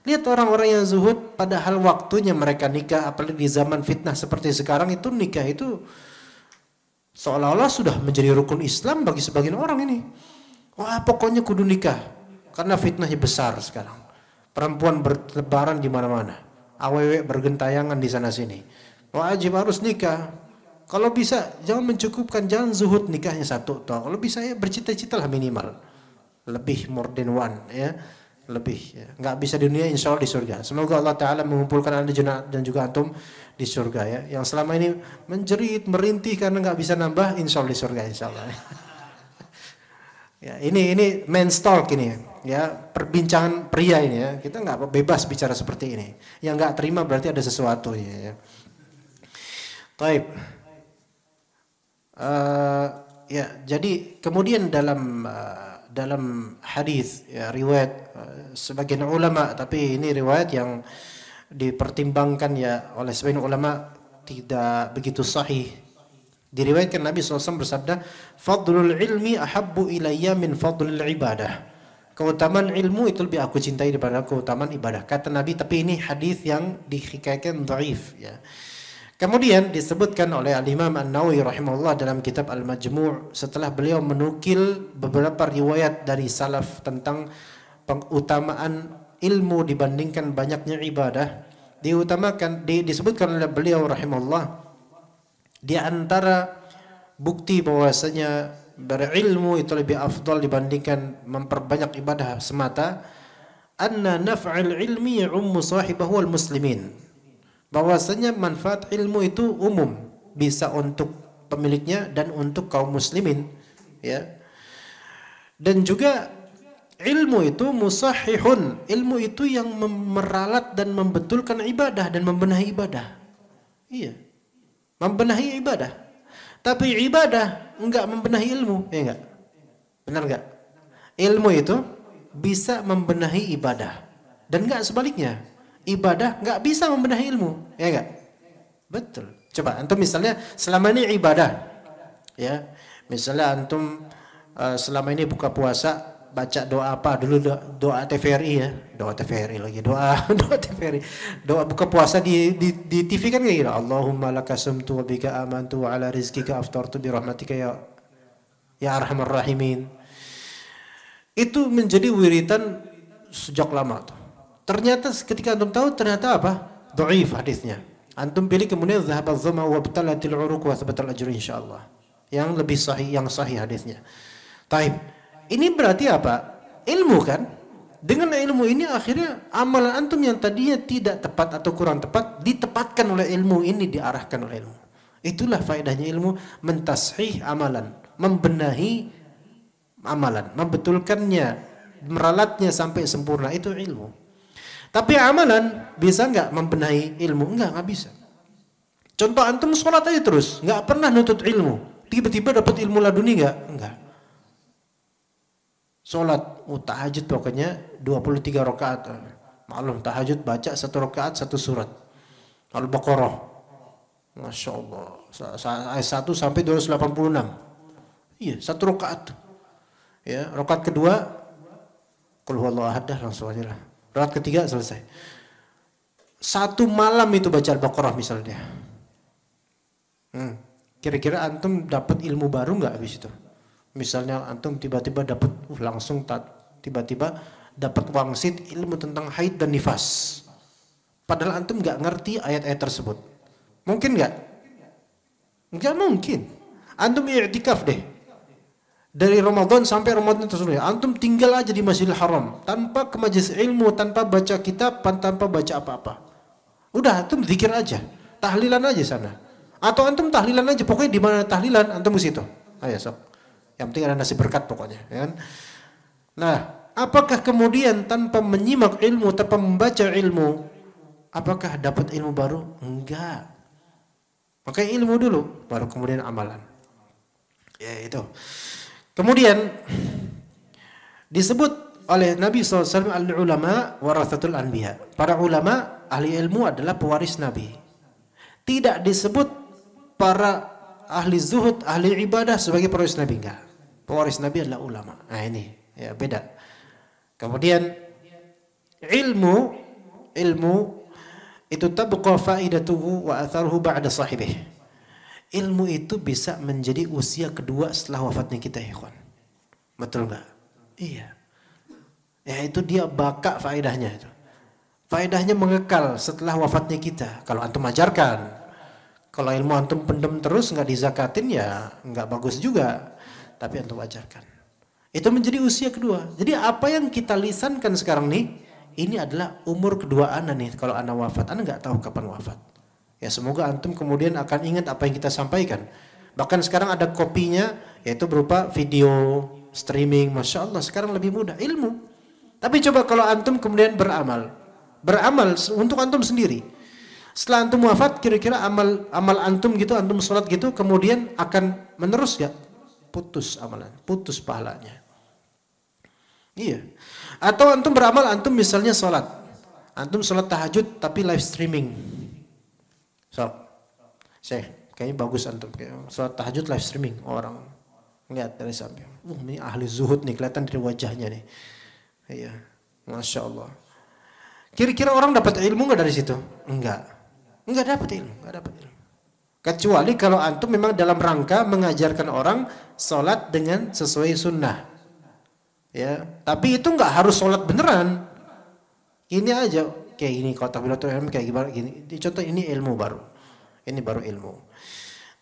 Lihat orang-orang yang zuhud, padahal waktunya mereka nikah, apalagi di zaman fitnah seperti sekarang itu nikah itu seolah-olah sudah menjadi rukun Islam bagi sebagian orang ini. Wah, pokoknya kudu nikah karena fitnahnya besar sekarang. Perempuan bertebaran di mana-mana, awewe bergentayangan di sana sini. Wajib harus nikah. Kalau bisa jangan mencukupkan, jangan zuhud nikahnya satu toh. Kalau bisa ya bercita-cita lah minimal. Lebih more than one ya. Lebih ya. Nggak bisa di dunia, insya Allah di surga. Semoga Allah Ta'ala mengumpulkan anda dan juga antum di surga ya. Yang selama ini menjerit, merintih karena nggak bisa nambah, insya Allah di surga insya Allah. Ya, ini men's talk ini ya, perbincangan pria ini ya. Kita nggak bebas bicara seperti ini. Yang nggak terima berarti ada sesuatu ya. Baik. Ya, jadi kemudian dalam hadis ya, riwayat sebagian ulama, tapi ini riwayat yang dipertimbangkan ya oleh sebagian ulama tidak begitu sahih. Diriwayatkan Nabi SAW bersabda, "Fadlul ilmi ahabbu ilayya min fadlil ibadah." Keutamaan ilmu itu lebih aku cintai daripada keutamaan ibadah, kata Nabi, tapi ini hadis yang dihikayatkan dhaif ya. Kemudian disebutkan oleh Al-Imam An-Nawawi rahimahullah dalam kitab Al-Majmu' setelah beliau menukil beberapa riwayat dari salaf tentang pengutamaan ilmu dibandingkan banyaknya ibadah, disebutkan oleh beliau rahimahullah di antara bukti bahwasanya berilmu itu lebih afdal dibandingkan memperbanyak ibadah semata, anna naf'al ilmi ya'ummu sahibahu wal muslimin. Bahwasanya manfaat ilmu itu umum, bisa untuk pemiliknya dan untuk kaum muslimin ya. Dan juga ilmu itu musahihun, ilmu itu yang meralat dan membetulkan ibadah dan membenahi ibadah. Iya, membenahi ibadah. Tapi ibadah enggak membenahi ilmu, ya enggak? Benar enggak? Ilmu itu bisa membenahi ibadah dan enggak sebaliknya. Ibadah nggak bisa membenahi ilmu, ya enggak? Betul. Coba antum misalnya selama ini ibadah, ya, misalnya antum selama ini buka puasa baca doa apa dulu, doa TVRI ya, doa TVRI lagi, doa TVRI, doa buka puasa di TV kan kayak gitu. Allahumma lakasumtu wa bika amantu wa ala rizkika aftartu bi rahmatika ya arhamar rahimin. Itu menjadi wiritan sejak lama tuh. Ternyata ketika antum tahu ternyata apa? Dhaif hadisnya. Antum pilih kemudian zahabal dhama wa btalatil uruq wa thabatal ajru insyaallah. Yang lebih sahih, yang sahih hadisnya. Taib. Ini berarti apa? Ilmu kan? Dengan ilmu ini akhirnya amalan antum yang tadinya tidak tepat atau kurang tepat ditepatkan oleh ilmu ini, diarahkan oleh ilmu. Itulah faedahnya ilmu, mentashih amalan, membenahi amalan, membetulkannya, meralatnya sampai sempurna, itu ilmu. Tapi amalan bisa nggak membenahi ilmu? Nggak bisa. Contoh antum sholat aja terus, nggak pernah nutut ilmu, tiba-tiba dapat ilmu laduni nggak? Sholat, tahajud pokoknya 23 rakaat. Maklum tahajud baca 1 rakaat 1 surat Al-Baqarah. Masya Allah. Ayat 1 sampai 286. Iya, 1 rakaat. Ya, rakaat kedua qul huwallahu ahad, langsung aja lah. Rakaat ketiga selesai. 1 malam itu baca Al-Baqarah misalnya. Kira-kira antum dapat ilmu baru nggak habis itu? Misalnya antum tiba-tiba dapat langsung tiba-tiba dapat wangsit ilmu tentang haid dan nifas. Padahal antum nggak ngerti ayat-ayat tersebut. Mungkin nggak? Nggak mungkin. Antum i'tikaf deh. Dari Ramadan sampai Ramadan tersebut, antum tinggal aja di Masjidil Haram tanpa ke majelis ilmu, tanpa baca kitab, tanpa baca apa-apa. Udah antum zikir aja, tahlilan aja sana. Atau antum tahlilan aja, pokoknya di mana tahlilan antum ke situ. Ayo sok. Yang penting ada nasi berkat pokoknya, ya kan? Nah, Apakah kemudian tanpa menyimak ilmu, tanpa membaca ilmu, apakah dapat ilmu baru? Enggak. Makanya ilmu dulu, baru kemudian amalan. Ya itu. Kemudian disebut oleh Nabi SAW, al-ulama warathatul anbiya. Para ulama, ahli ilmu adalah pewaris Nabi. Tidak disebut para ahli zuhud, ahli ibadah sebagai pewaris Nabi. Enggak. Pewaris Nabi adalah ulama. Nah ini, ya beda. Kemudian ilmu itu tabqa faidatuhu wa atharuhu ba'da sahibih. Ilmu itu bisa menjadi usia kedua setelah wafatnya kita, ikhwan. Betul enggak? Iya. Ya itu dia baka faedahnya itu. Faedahnya mengekal setelah wafatnya kita. Kalau antum ajarkan. Kalau ilmu antum pendem terus nggak dizakatin ya nggak bagus juga. Tapi antum ajarkan. Itu menjadi usia kedua. Jadi apa yang kita lisankan sekarang nih, ini adalah umur kedua anak nih. Kalau anak wafat, anak nggak tahu kapan wafat. Ya semoga antum kemudian akan ingat apa yang kita sampaikan. Bahkan sekarang ada kopinya, yaitu berupa video streaming. Masya Allah sekarang lebih mudah ilmu. Tapi coba kalau antum kemudian beramal untuk antum sendiri. Setelah antum wafat, kira-kira amal antum gitu, antum sholat gitu, kemudian akan menerus gak? Putus amalan, putus pahalanya. Iya. Atau antum beramal, antum misalnya sholat. Antum sholat tahajud tapi live streaming. Kayaknya bagus antum. Sholat tahajud live streaming. Orang lihat dari samping. Ini ahli zuhud nih, kelihatan dari wajahnya nih. Iya. Masya Allah. Kira-kira orang dapat ilmu nggak dari situ? Enggak dapat ilmu. Kecuali kalau antum memang dalam rangka mengajarkan orang sholat dengan sesuai sunnah. Ya, tapi itu nggak harus sholat beneran. Ini aja kayak gini, kalau takbiratul ihram kayak gimana gini. Contoh ini ilmu baru. Ini baru ilmu.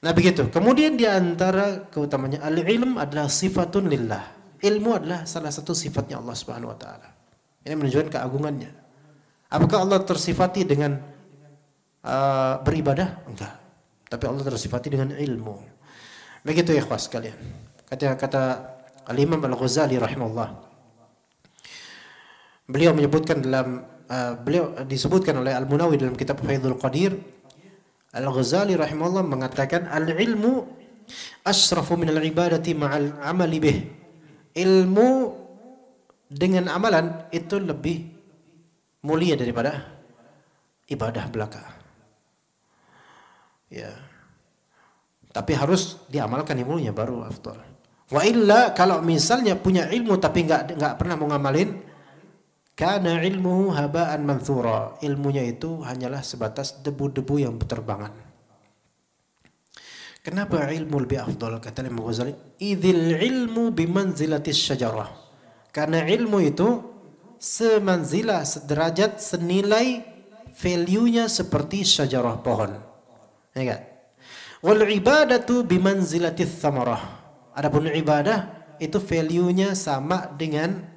Nah begitu. Kemudian di antara keutamanya al-ilm adalah sifatun lillah. Ilmu adalah salah satu sifatnya Allah Subhanahu wa taala. Ini menunjukkan keagungannya. Apakah Allah tersifati dengan beribadah? Enggak. Tapi Allah tersifati dengan ilmu. Begitu ya ikhwas sekalian. Kata Al-Imam Al-Ghazali rahimahullah. Beliau menyebutkan beliau disebutkan oleh Al-Munawi dalam kitab Faidul Qadir. Al-Ghazali rahimahullah mengatakan al-ilmu asrafu minal ibadati ma'al amali bih. Ilmu dengan amalan itu lebih mulia daripada ibadah belaka. Ya. Tapi harus diamalkan ilmunya baru afdal. Wa illa kalau misalnya punya ilmu tapi enggak pernah mau ngamalin, kana ilmuhu haba'an manthura. Ilmunya itu hanyalah sebatas debu-debu yang berterbangan. Kenapa ilmu lebih afdal? Kata Imam Ghazali, idzil ilmu bimanzilatis syajarah. Karena ilmu itu semanzilah, sederajat, senilai, value-nya seperti syajarah pohon. Ya kan? Wal ibadatu bimanzilatis thamarah. Adapun ibadah itu value-nya sama dengan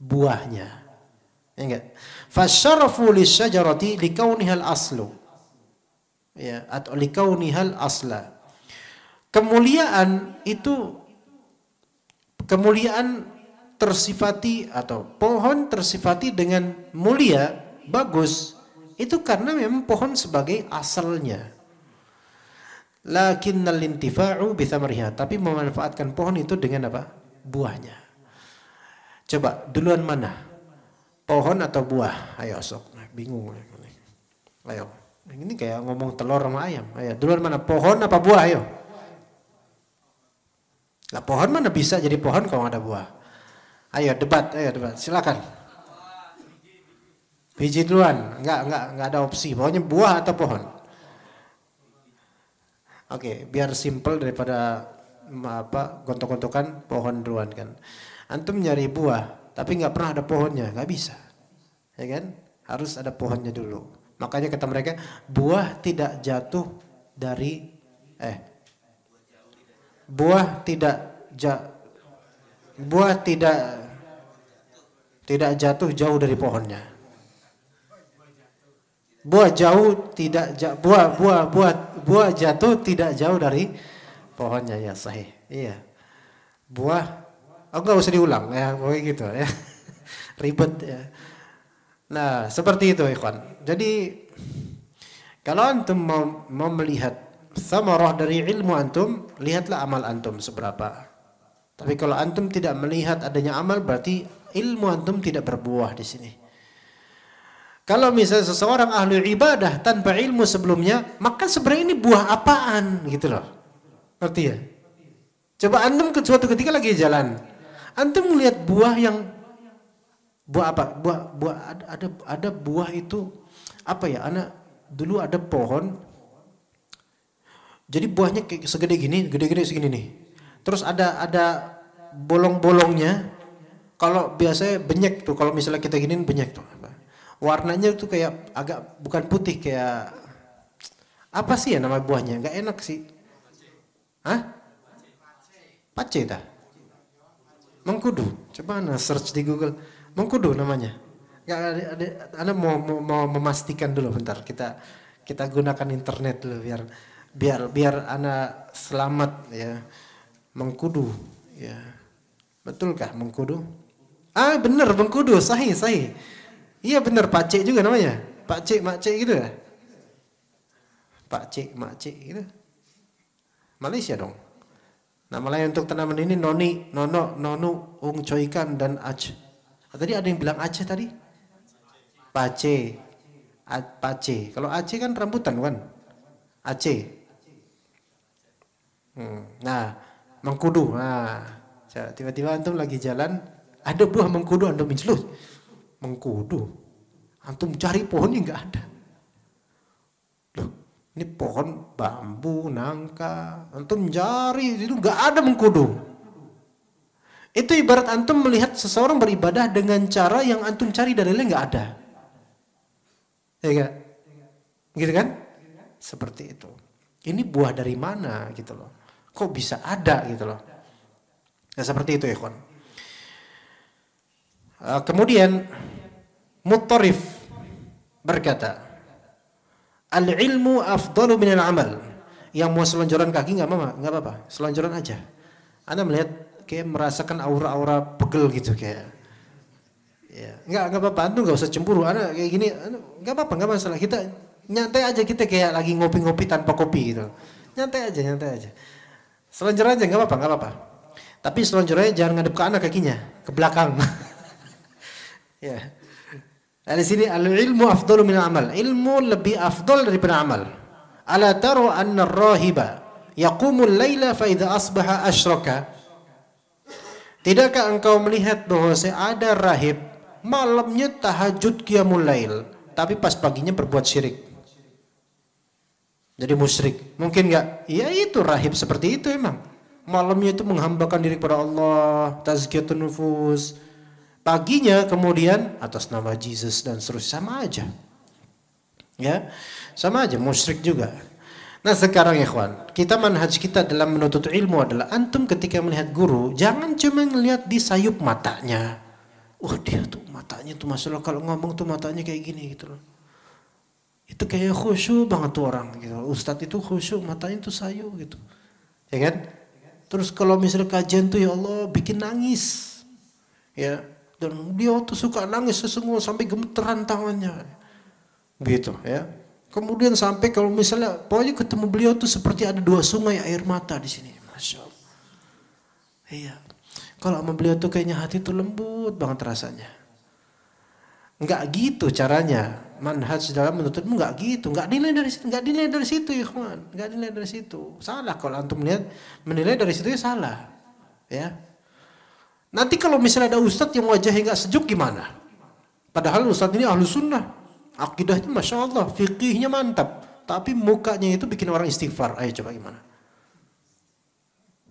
buahnya. Ya enggak? Fasyarafu lisyajarati likaunihal aslu. Ya, atau likaunihal asla. Kemuliaan tersifati atau pohon tersifati dengan mulia, bagus. Itu karena memang pohon sebagai asalnya. Lakinnal intifa'u bithamariha, tapi memanfaatkan pohon itu dengan apa? Buahnya. Coba duluan mana? Pohon atau buah? Ayo sok, bingung. Ayo. Ini kayak ngomong telur sama ayam. Ayo, duluan mana? Pohon apa buah? Ayo. Lah pohon mana bisa jadi pohon kalau ada buah? Ayo debat, silakan. Biji duluan, enggak ada opsi. Pokoknya buah atau pohon. Oke, biar simpel daripada gontok-gontokan pohon duluan kan. Antum nyari buah, tapi nggak pernah ada pohonnya, nggak bisa, ya kan? Harus ada pohonnya dulu. Makanya kata mereka, buah tidak jatuh jatuh jauh dari pohonnya. Buah jatuh tidak jauh dari pohonnya, ya sahih. Iya. Buah, enggak usah diulang ya, pokoknya gitu ya. Ribet ya. Nah, seperti itu ikhwan. Jadi kalau antum mau melihat samarah dari ilmu antum, lihatlah amal antum seberapa. Tapi kalau antum tidak melihat adanya amal, berarti ilmu antum tidak berbuah di sini. Kalau misalnya seseorang ahli ibadah tanpa ilmu sebelumnya, maka sebenarnya ini buah apaan gitu loh. Ngerti ya? Coba antum suatu ketika lagi jalan, antum melihat buah yang buah apa? Buah ada buah itu apa ya? Anak dulu ada pohon. Jadi buahnya kayak segede gini, gede-gede segini nih. Terus ada bolong-bolongnya. Kalau biasanya benyek tuh, kalau misalnya kita giniin benyek tuh. Warnanya tuh kayak agak bukan putih, kayak apa sih ya nama buahnya? Enggak enak sih. Hah? Pace dah. Mengkudu. Coba anda search di Google. Mengkudu namanya. Anda mau memastikan dulu bentar. Kita gunakan internet dulu biar Anda selamat ya. Mengkudu ya. Betulkah mengkudu? Ah benar mengkudu, sahih. Iya benar, Pakcik juga namanya. Pakcik, makcik gitu ya. Pakcik, makcik gitu. Malaysia dong. Nama lain untuk tanaman ini noni, nono, nonu, ung coikan dan aceh. Tadi ada yang bilang aceh tadi? Pace. Pace. Kalau aceh kan rambutan kan? Aceh. Nah, mengkudu. Nah, tiba-tiba antum lagi jalan, ada buah mengkudu, antum mencelup. Mengkudu. Antum cari pohonnya nggak ada. Loh, ini pohon bambu, nangka. Antum cari itu nggak ada mengkudu. Itu ibarat antum melihat seseorang beribadah dengan cara yang antum cari dari lain nggak ada. Ya gak? Gitu kan? Seperti itu. Ini buah dari mana gitu loh? Kok bisa ada gitu loh? Ya seperti itu ya kawan. Kemudian Muttarif berkata, al-ilmu afdalu minal amal. Yang mau selonjoran kaki nggak apa-apa, selonjoran aja. Anda melihat kayak merasakan aura-aura pegel gitu kayak. Ya, nggak apa-apa, antum nggak usah cemburu. Anda kayak gini, nggak apa-apa, nggak masalah. Kita nyantai aja, kita kayak lagi ngopi-ngopi tanpa kopi gitu. Nyantai aja. Selonjoran aja nggak apa-apa. Tapi selonjorannya jangan ngadep ke anak kakinya, ke belakang. Ya. Di sini al-ilmu afdalu min amal. Ilmu lebih afdal daripada amal. Ala taru anna ar-rahiba yaqumul laila fa idza asbaha asyraka. Tidakkah engkau melihat bahwa ada rahib malamnya tahajud qiyamul lail, tapi pas paginya berbuat syirik. Jadi musyrik. Mungkin enggak? Ya itu rahib seperti itu emang. Malamnya itu menghambakan diri kepada Allah, tazkiyatun nufus. Paginya kemudian atas nama Jesus dan seterusnya, sama aja. Ya, sama aja, musyrik juga. Nah sekarang ya ikhwan, kita manhaj kita dalam menuntut ilmu adalah antum ketika melihat guru, jangan cuma melihat di sayup matanya. Wah dia tuh matanya tuh Masya Allah, kalau ngomong tuh matanya kayak gini gitu loh. Itu kayak khusyuk banget tuh orang gitu. Ustadz itu khusyuk, matanya tuh sayu gitu. Ya kan? Terus kalau misalnya kajian tuh ya Allah bikin nangis. Ya. Dan dia tuh suka nangis sesungguhnya sampai gemeteran tangannya. Gitu ya. Kemudian sampai kalau misalnya pokoknya ketemu beliau tuh seperti ada dua sungai air mata di sini. Masya Allah. Iya. Kalau sama beliau tuh kayaknya hati tuh lembut banget rasanya. Enggak gitu caranya. Manhaj dalam menuntutmu enggak gitu. Enggak dinilai dari situ, ikhwan. Enggak dinilai dari situ. Salah kalau antum menilai dari situ ya salah. Ya. Nanti kalau misalnya ada ustadz yang wajahnya nggak sejuk gimana? Padahal ustadz ini ahlu sunnah, akidahnya masya Allah, fikihnya mantap, tapi mukanya itu bikin orang istighfar. Ayo coba gimana?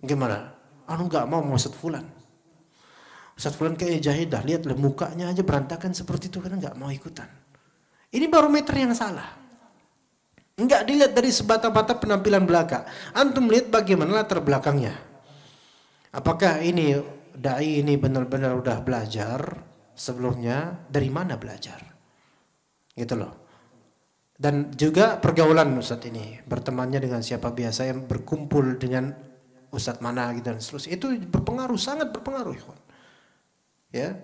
Gimana? Anu nggak mau ustadz fulan. Ustadz fulan kayak jahidah, lihatlah mukanya aja berantakan seperti itu, kan nggak mau ikutan. Ini barometer yang salah. Nggak dilihat dari semata-mata penampilan belaka. Antum lihat bagaimana latar belakangnya. Apakah ini dai ini benar-benar udah belajar sebelumnya, dari mana belajar gitu loh. Dan juga pergaulan Ustadz ini, bertemannya dengan siapa biasa, yang berkumpul dengan Ustadz mana gitu dan seterusnya, itu berpengaruh, sangat berpengaruh ya.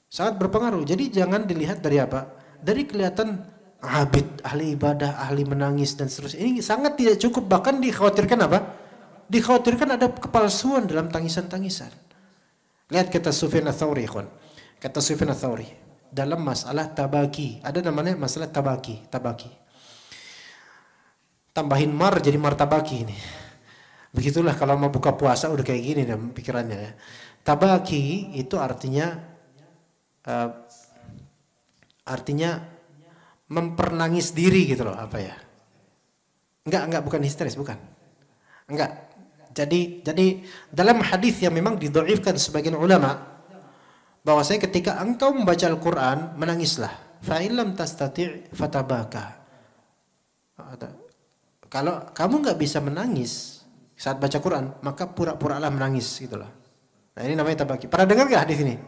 Sangat berpengaruh. Jadi jangan dilihat dari apa? Dari kelihatan abid, ahli ibadah, ahli menangis dan seterusnya. Ini sangat tidak cukup. Bahkan dikhawatirkan apa? Dikhawatirkan ada kepalsuan dalam tangisan-tangisan. Lihat kata Sufyan Ats-Tsauri, ikhwan. Kata Sufyan Ats-Tsauri dalam masalah tabaki. Ada namanya masalah tabaki. Tambahin mar jadi martabaki ini. Begitulah kalau mau buka puasa udah kayak gini dan pikirannya ya. Tabaki itu artinya mempernangis diri gitu loh, apa ya? Enggak bukan histeris, bukan. Enggak. Jadi dalam hadis yang memang didhaifkan sebagian ulama bahwasanya ketika engkau membaca Al-Qur'an menangislah. Fa illam tastati' fatabaka. Kalau kamu enggak bisa menangis saat baca Quran, maka pura-puralah menangis gitu loh. Nah, ini namanya tabaki. Pernah dengar enggak hadis ini?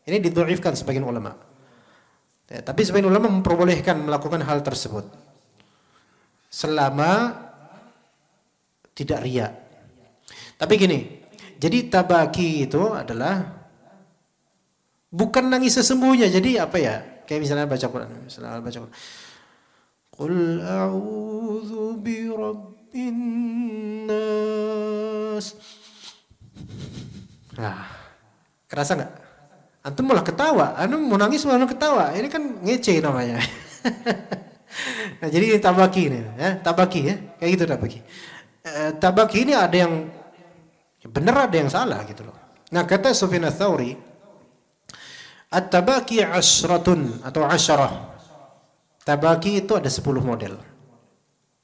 Ini didhaifkan sebagian ulama. Ya, tapi sebagian ulama memperbolehkan melakukan hal tersebut selama tidak riya. Tapi gini, jadi tabaki itu adalah bukan nangis sesungguhnya. Jadi apa ya? Kayak misalnya baca Quran, Qul a'udzu birabbin nas. Nah, kerasa nggak? Antum malah ketawa, antum mau nangis malah ketawa. Ini kan ngece namanya. Nah, jadi ini tabaki ini, ya, tabaki ya, kayak gitu tabaki. Tabaki ini ada yang benar, ada yang salah gitu loh. Nah, kata Sufyan Ats-Tsauri, at-tabaki asratun atau asyarah. Tabaki itu ada 10 model.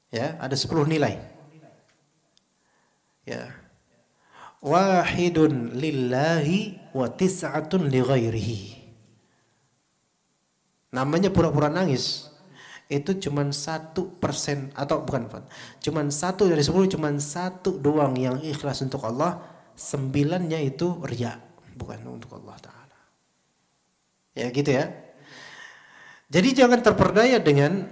Ya, ada 10 nilai. Ya. Wahidun lillahi wa tis'atun li ghairihi. Namanya pura-pura nangis. Itu cuman 1% atau bukan, cuman 1 dari 10, cuman 1 doang yang ikhlas untuk Allah, 9-nya itu riya, bukan untuk Allah Ta'ala. Ya gitu ya. Jadi jangan terperdaya dengan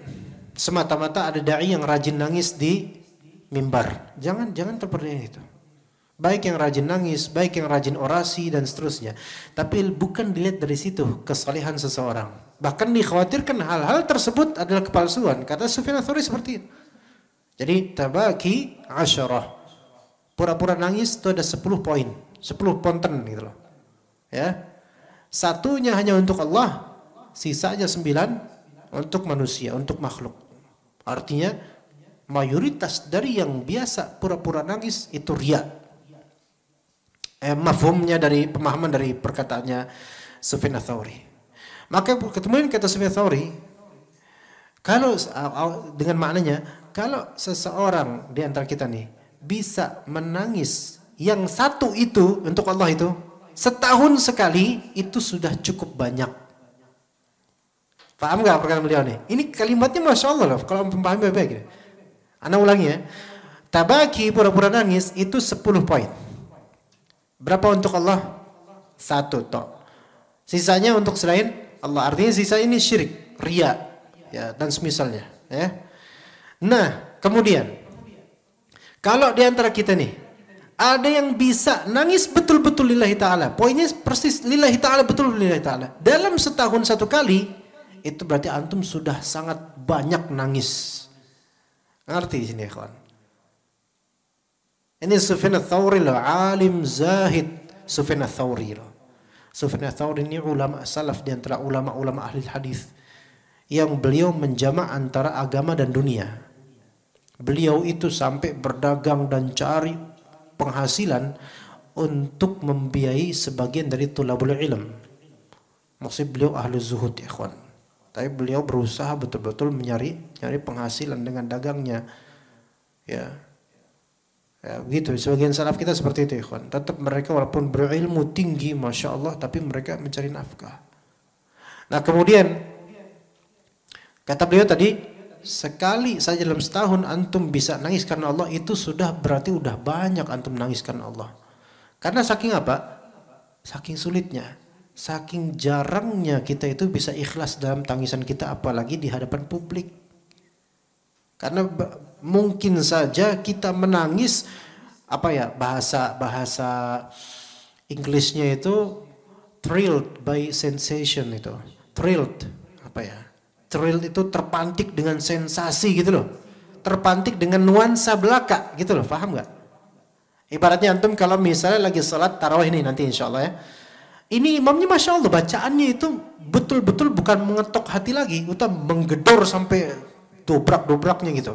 semata-mata ada dai yang rajin nangis di mimbar. Jangan terperdaya itu. Baik yang rajin nangis, baik yang rajin orasi dan seterusnya. Tapi bukan dilihat dari situ kesalehan seseorang. Bahkan dikhawatirkan hal-hal tersebut adalah kepalsuan. Kata Sufyan Ats-Tsauri seperti itu. Jadi tabaki asyarah. Pura-pura nangis itu ada 10 poin, 10 ponten gitu loh. Ya. Satunya hanya untuk Allah, sisanya 9 untuk manusia, untuk makhluk. Artinya mayoritas dari yang biasa pura-pura nangis itu riya. Mafhumnya dari pemahaman dari perkataannya Sufyan Ats-Tsauri. Maka ketemuan kata Sufyan Ats-Tsauri, kalau dengan maknanya, kalau seseorang di antara kita nih bisa menangis yang satu itu untuk Allah itu setahun sekali, itu sudah cukup banyak. Paham nggak perkataan beliau nih? Ini kalimatnya masya Allah loh. Kalau paham baik-baik. Ana ulangi ya. Tabaki pura-pura nangis itu 10 poin. Berapa untuk Allah? 1 tok. Sisanya untuk selain Allah. Artinya sisa ini syirik, riya, ya, dan semisalnya. Ya. Nah, kemudian kalau di antara kita nih ada yang bisa nangis betul-betul lillahi ta'ala. Poinnya persis lillahi ta'ala, betul lillahi ta'ala. Dalam setahun 1 kali, itu berarti antum sudah sangat banyak nangis. Ngerti di sini, kawan? Ini Sufyan Ats-Tsauri loh, alim zahid. Sufyan Ats-Tsauri loh. Sufyan Ats-Tsauri ini ulama salaf di antara ulama-ulama ahli hadis yang beliau menjamak antara agama dan dunia. Beliau itu sampai berdagang dan cari penghasilan untuk membiayai sebagian dari tulabul ilm. Maksud beliau ahli zuhud ya kawan. Tapi beliau berusaha betul-betul nyari penghasilan dengan dagangnya. Ya. Ya, begitu. Sebagian salaf kita seperti itu, ikhwan. Tetap mereka walaupun berilmu tinggi, masya Allah, tapi mereka mencari nafkah. Nah, kemudian kata beliau tadi, sekali saja dalam setahun antum bisa nangis karena Allah, itu sudah berarti udah banyak antum nangis karena Allah. Karena saking apa? Saking sulitnya, saking jarangnya kita itu bisa ikhlas dalam tangisan kita, apalagi di hadapan publik. Karena mungkin saja kita menangis, apa ya, bahasa Inggrisnya itu thrilled by sensation itu. Thrilled apa ya? Thrilled itu terpantik dengan sensasi gitu loh. Terpantik dengan nuansa belaka gitu loh, paham nggak? Ibaratnya antum kalau misalnya lagi sholat tarawih ini nanti insya Allah ya. Ini imamnya Masya Allah bacaannya itu betul-betul bukan mengetok hati lagi. Udah menggedor sampai dobrak-dobraknya gitu.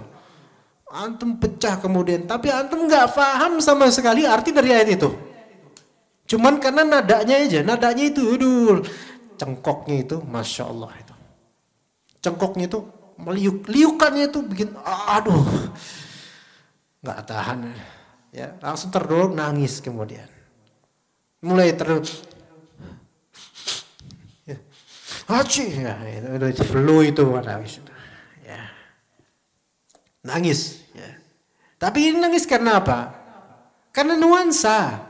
Antum pecah kemudian. Tapi antum nggak paham sama sekali arti dari ayat itu. Cuman karena nadanya aja. Nadanya itu aduh, cengkoknya itu Masya Allah itu. Cengkoknya itu meliuk. Liukannya itu bikin aduh. Nggak tahan. Ya, langsung terdorong nangis kemudian. Mulai Haji, ya itu flu itu nangis. Ya. Nangis, ya. Tapi ini nangis karena apa? Karena nuansa.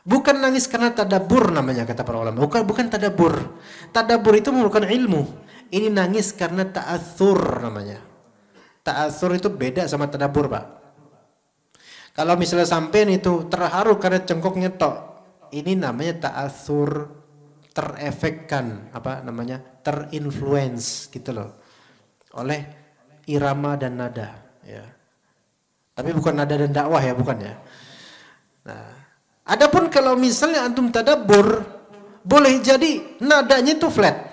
Bukan nangis karena tadabbur namanya kata para ulama. Bukan tadabbur. Tadabbur itu merupakan ilmu. Ini nangis karena ta'atsur namanya. Ta'atsur itu beda sama tadabbur, Pak. Kalau misalnya sampean itu terharu karena cengkoknya tok, ini namanya ta'atsur, terefekkan, apa namanya, terinfluence gitu loh oleh irama dan nada ya. Tapi bukan nada dan dakwah ya, bukan ya. Nah, adapun kalau misalnya antum tadabbur, boleh jadi nadanya itu flat.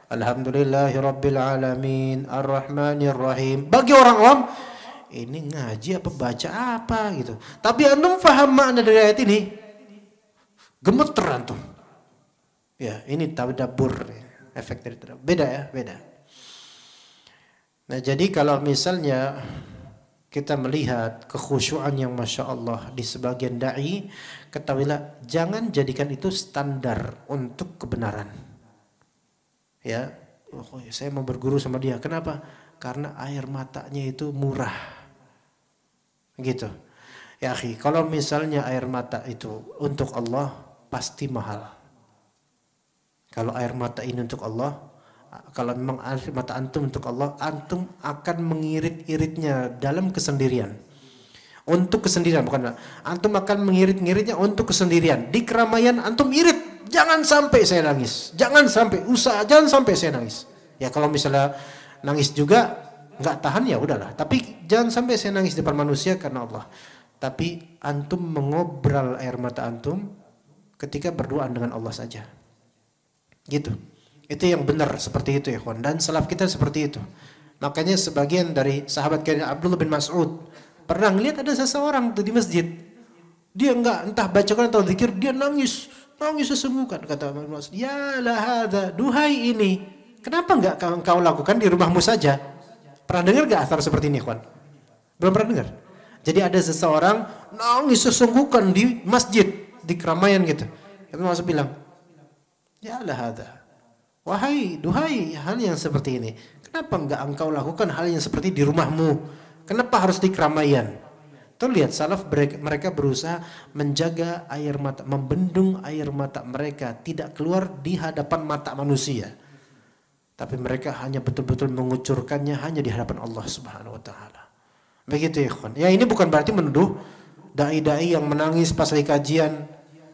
Alhamdulillahirabbil alamin arrahmanir rahim. Bagi orang awam ini ngaji apa baca apa gitu. Tapi antum paham makna dari ayat ini, gemeter antum. Ya, ini tadabbur, efek dari tadabbur. Beda ya, beda. Nah, jadi kalau misalnya kita melihat kekhusyuan yang Masya Allah di sebagian da'i, ketahuilah jangan jadikan itu standar untuk kebenaran. Ya, oh, saya mau berguru sama dia. Kenapa? Karena air matanya itu murah. Gitu. Ya, akhi, kalau misalnya air mata itu untuk Allah pasti mahal. Kalau air mata ini untuk Allah, kalau memang air mata antum untuk Allah, antum akan mengirit-iritnya dalam kesendirian. Untuk kesendirian, bukan antum akan mengirit-iritnya untuk kesendirian. Di keramaian antum irit, jangan sampai saya nangis. Jangan sampai jangan sampai saya nangis. Ya kalau misalnya nangis juga nggak tahan ya udahlah. Tapi jangan sampai saya nangis di depan manusia karena Allah. Tapi antum mengobral air mata antum ketika berdoa dengan Allah saja. Gitu. Itu yang benar seperti itu ya kawan. Dan salaf kita seperti itu. Makanya sebagian dari sahabat kayak Abdullah bin Mas'ud pernah ngelihat ada seseorang tuh di masjid. Dia entah bacakan atau zikir, dia nangis sesungguhkan kata Ibnu Mas'ud. Ya la hadza, duhai ini. Kenapa enggak kau lakukan di rumahmu saja? Pernah dengar enggak asar seperti ini, kawan? Belum pernah dengar. Jadi ada seseorang nangis sesungguhkan di masjid, di keramaian gitu. Ibnu Mas'ud bilang, ya la hadza. Duhai hal yang seperti ini. Kenapa enggak engkau lakukan hal yang seperti di rumahmu? Kenapa harus di keramaian? Tuh lihat salaf mereka berusaha menjaga air mata, membendung air mata mereka tidak keluar di hadapan mata manusia. Tapi mereka hanya betul-betul mengucurkannya hanya di hadapan Allah Subhanahu wa taala. Begitu ya, ikhwan. Ya ini bukan berarti menuduh dai-dai yang menangis pas lagi kajian.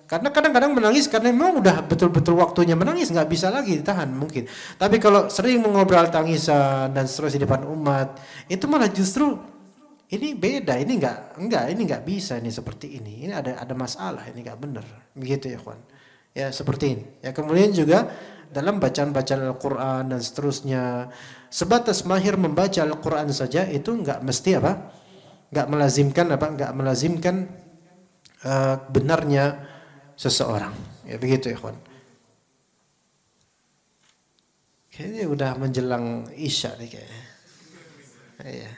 Karena kadang-kadang menangis karena memang udah betul-betul waktunya menangis, nggak bisa lagi ditahan mungkin. Tapi kalau sering mengobrol tangisan dan seterusnya di depan umat, itu malah justru ini beda. Ini nggak bisa ini seperti ini. Ini ada masalah, ini nggak benar. Begitu ya, kawan. Ya seperti ini. Ya kemudian juga dalam bacaan-bacaan Al-Quran dan seterusnya, sebatas mahir membaca Al-Quran saja itu nggak mesti apa? Nggak melazimkan benarnya seseorang. Ya begitu ya kawan. Kayaknya udah menjelang Isya nih kayaknya. Iya.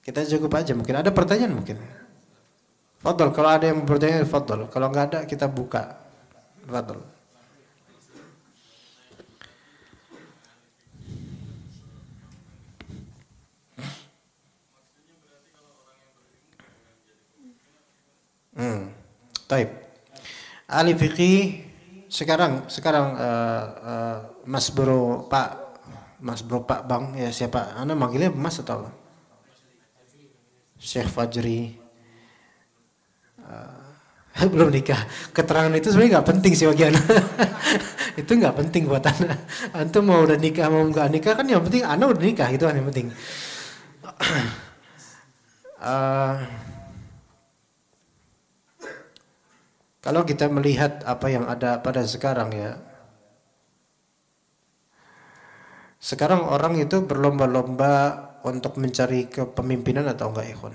Kita cukup aja mungkin. Ada pertanyaan mungkin. Fadol, kalau ada yang bertanya fadol. Kalau nggak ada kita buka. Fadol. Taib. Ahli fikih sekarang Mas Bro Pak Bang ya siapa? Anda manggilnya Mas atau Syekh Fajri. Belum nikah. Keterangan itu sebenarnya nggak penting sih bagi anak. Itu nggak penting buat anak. Antum mau udah nikah mau nggak nikah kan yang penting anak udah nikah, itu kan yang penting. Kalau kita melihat apa yang ada pada sekarang ya, sekarang orang itu berlomba-lomba untuk mencari kepemimpinan atau enggak, ikhwan?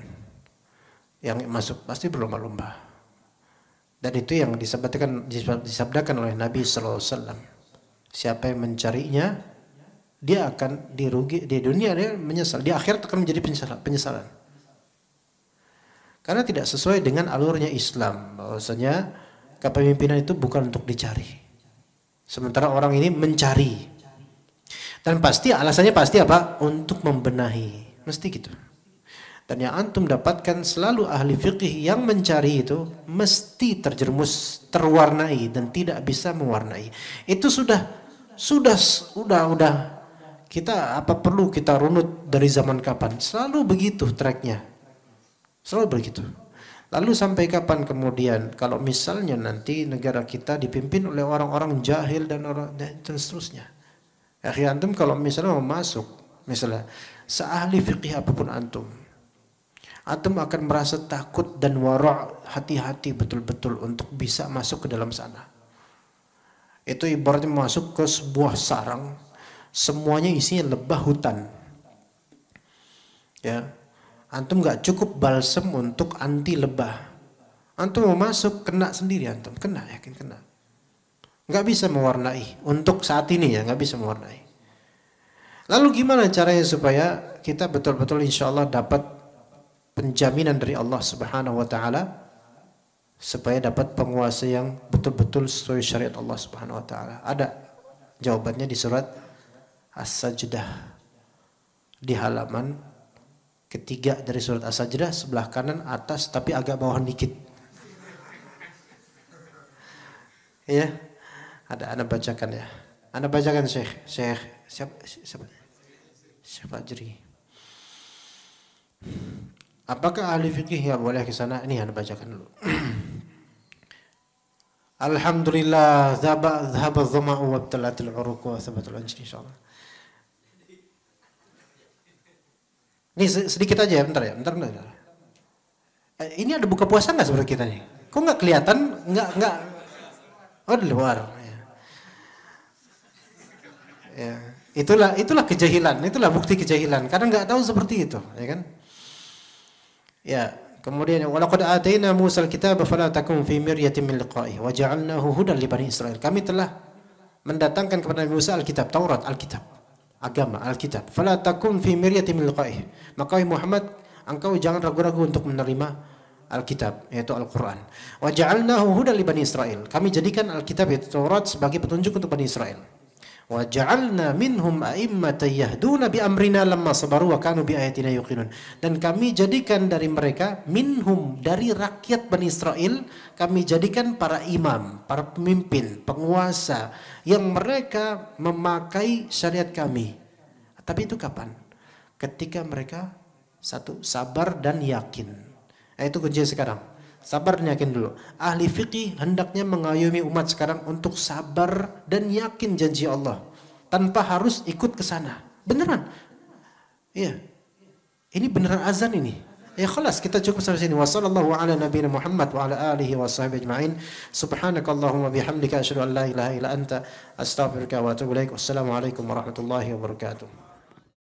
Yang masuk pasti berlomba-lomba. Dan itu yang disabdakan oleh Nabi sallallahu alaihi wasallam. Siapa yang mencarinya, dia akan dirugi di dunia, dia menyesal, di akhirat akan menjadi penyesalan. Karena tidak sesuai dengan alurnya Islam, bahwasanya kepemimpinan itu bukan untuk dicari. Sementara orang ini mencari. Dan pasti alasannya pasti apa? Untuk membenahi. Mesti gitu. Dan yang antum dapatkan selalu ahli fikih yang mencari itu mesti terjerumus, terwarnai dan tidak bisa mewarnai. Itu sudah kita apa perlu kita runut dari zaman kapan? Selalu begitu tracknya. Selalu begitu. Lalu sampai kapan kemudian kalau misalnya nanti negara kita dipimpin oleh orang-orang jahil dan seterusnya. Akhirnya antum kalau misalnya mau masuk, misalnya seahli fikih apapun antum akan merasa takut dan wara', hati-hati betul-betul untuk bisa masuk ke dalam sana. Itu ibaratnya masuk ke sebuah sarang, semuanya isinya lebah hutan. Ya. Antum nggak cukup balsem untuk anti lebah. Antum mau masuk kena sendiri, antum kena, yakin kena. Nggak bisa mewarnai untuk saat ini ya, nggak bisa mewarnai. Lalu gimana caranya supaya kita betul-betul insya Allah dapat penjaminan dari Allah Subhanahu Wa Taala supaya dapat penguasa yang betul-betul sesuai syariat Allah Subhanahu Wa Taala? Ada jawabannya di surat As-Sajdah di halaman ketiga dari surat As-Sajdah, sebelah kanan atas tapi agak bawah dikit. Ya, ada Anda bacakan ya. Anda bacakan Syekh siapa Fajri. Apakah ahli fikih ya boleh ke sana? Ini Anda bacakan dulu. Alhamdulillah dhaba dhama'u wa btalatil uruq wa thabatul anjir insyaallah. Ini sedikit aja ya, bentar. Ini ada buka puasa nggak sebenarnya kita nih? Kok nggak kelihatan? Nggak. Oh di luar. Ya. Itulah kejahilan, itulah bukti kejahilan. Karena nggak tahu seperti itu, ya kan? Ya. Kemudian walaqad ataina Musa al-kitaba fala takum fi miryatin min liqa'ihi wa ja'alnahu hudan li bani Israil. Kami telah mendatangkan kepada Nabi Musa Alkitab, Taurat, Alkitab. Agama, Alkitab. Fala takum fi miryatin min liqa'ih. Maka Muhammad, engkau jangan ragu-ragu untuk menerima Alkitab, yaitu Al-Quran. Wa ja'alnahu hudan li bani Israil. Kami jadikan Alkitab yaitu Taurat sebagai petunjuk untuk Bani Israel. Wa ja'alna minhum a'immatan yahduna bi amrina lamma sabaru wa kanu bi ayatina yuqinun. Dan kami jadikan dari mereka, minhum, dari rakyat Bani Israel, kami jadikan para imam, para pemimpin, penguasa yang mereka memakai syariat kami. Tapi itu kapan? Ketika mereka satu, sabar dan yakin. Nah, itu kunci sekarang. Sabar dan yakin dulu. Ahli fikih hendaknya mengayomi umat sekarang untuk sabar dan yakin janji Allah. Tanpa harus ikut ke sana. Beneran. Iya. Ini beneran azan ini. Ya khalas, kita cukup sampai sini. Wassallallahu ala nabiyina Muhammad wa ala alihi wa sahbihi ajma'in. Subhanakallahumma bihamdika asyhadu an la ilaha illa anta astaghfiruka wa atubu ilaik. Wassalamualaikum warahmatullahi wabarakatuh.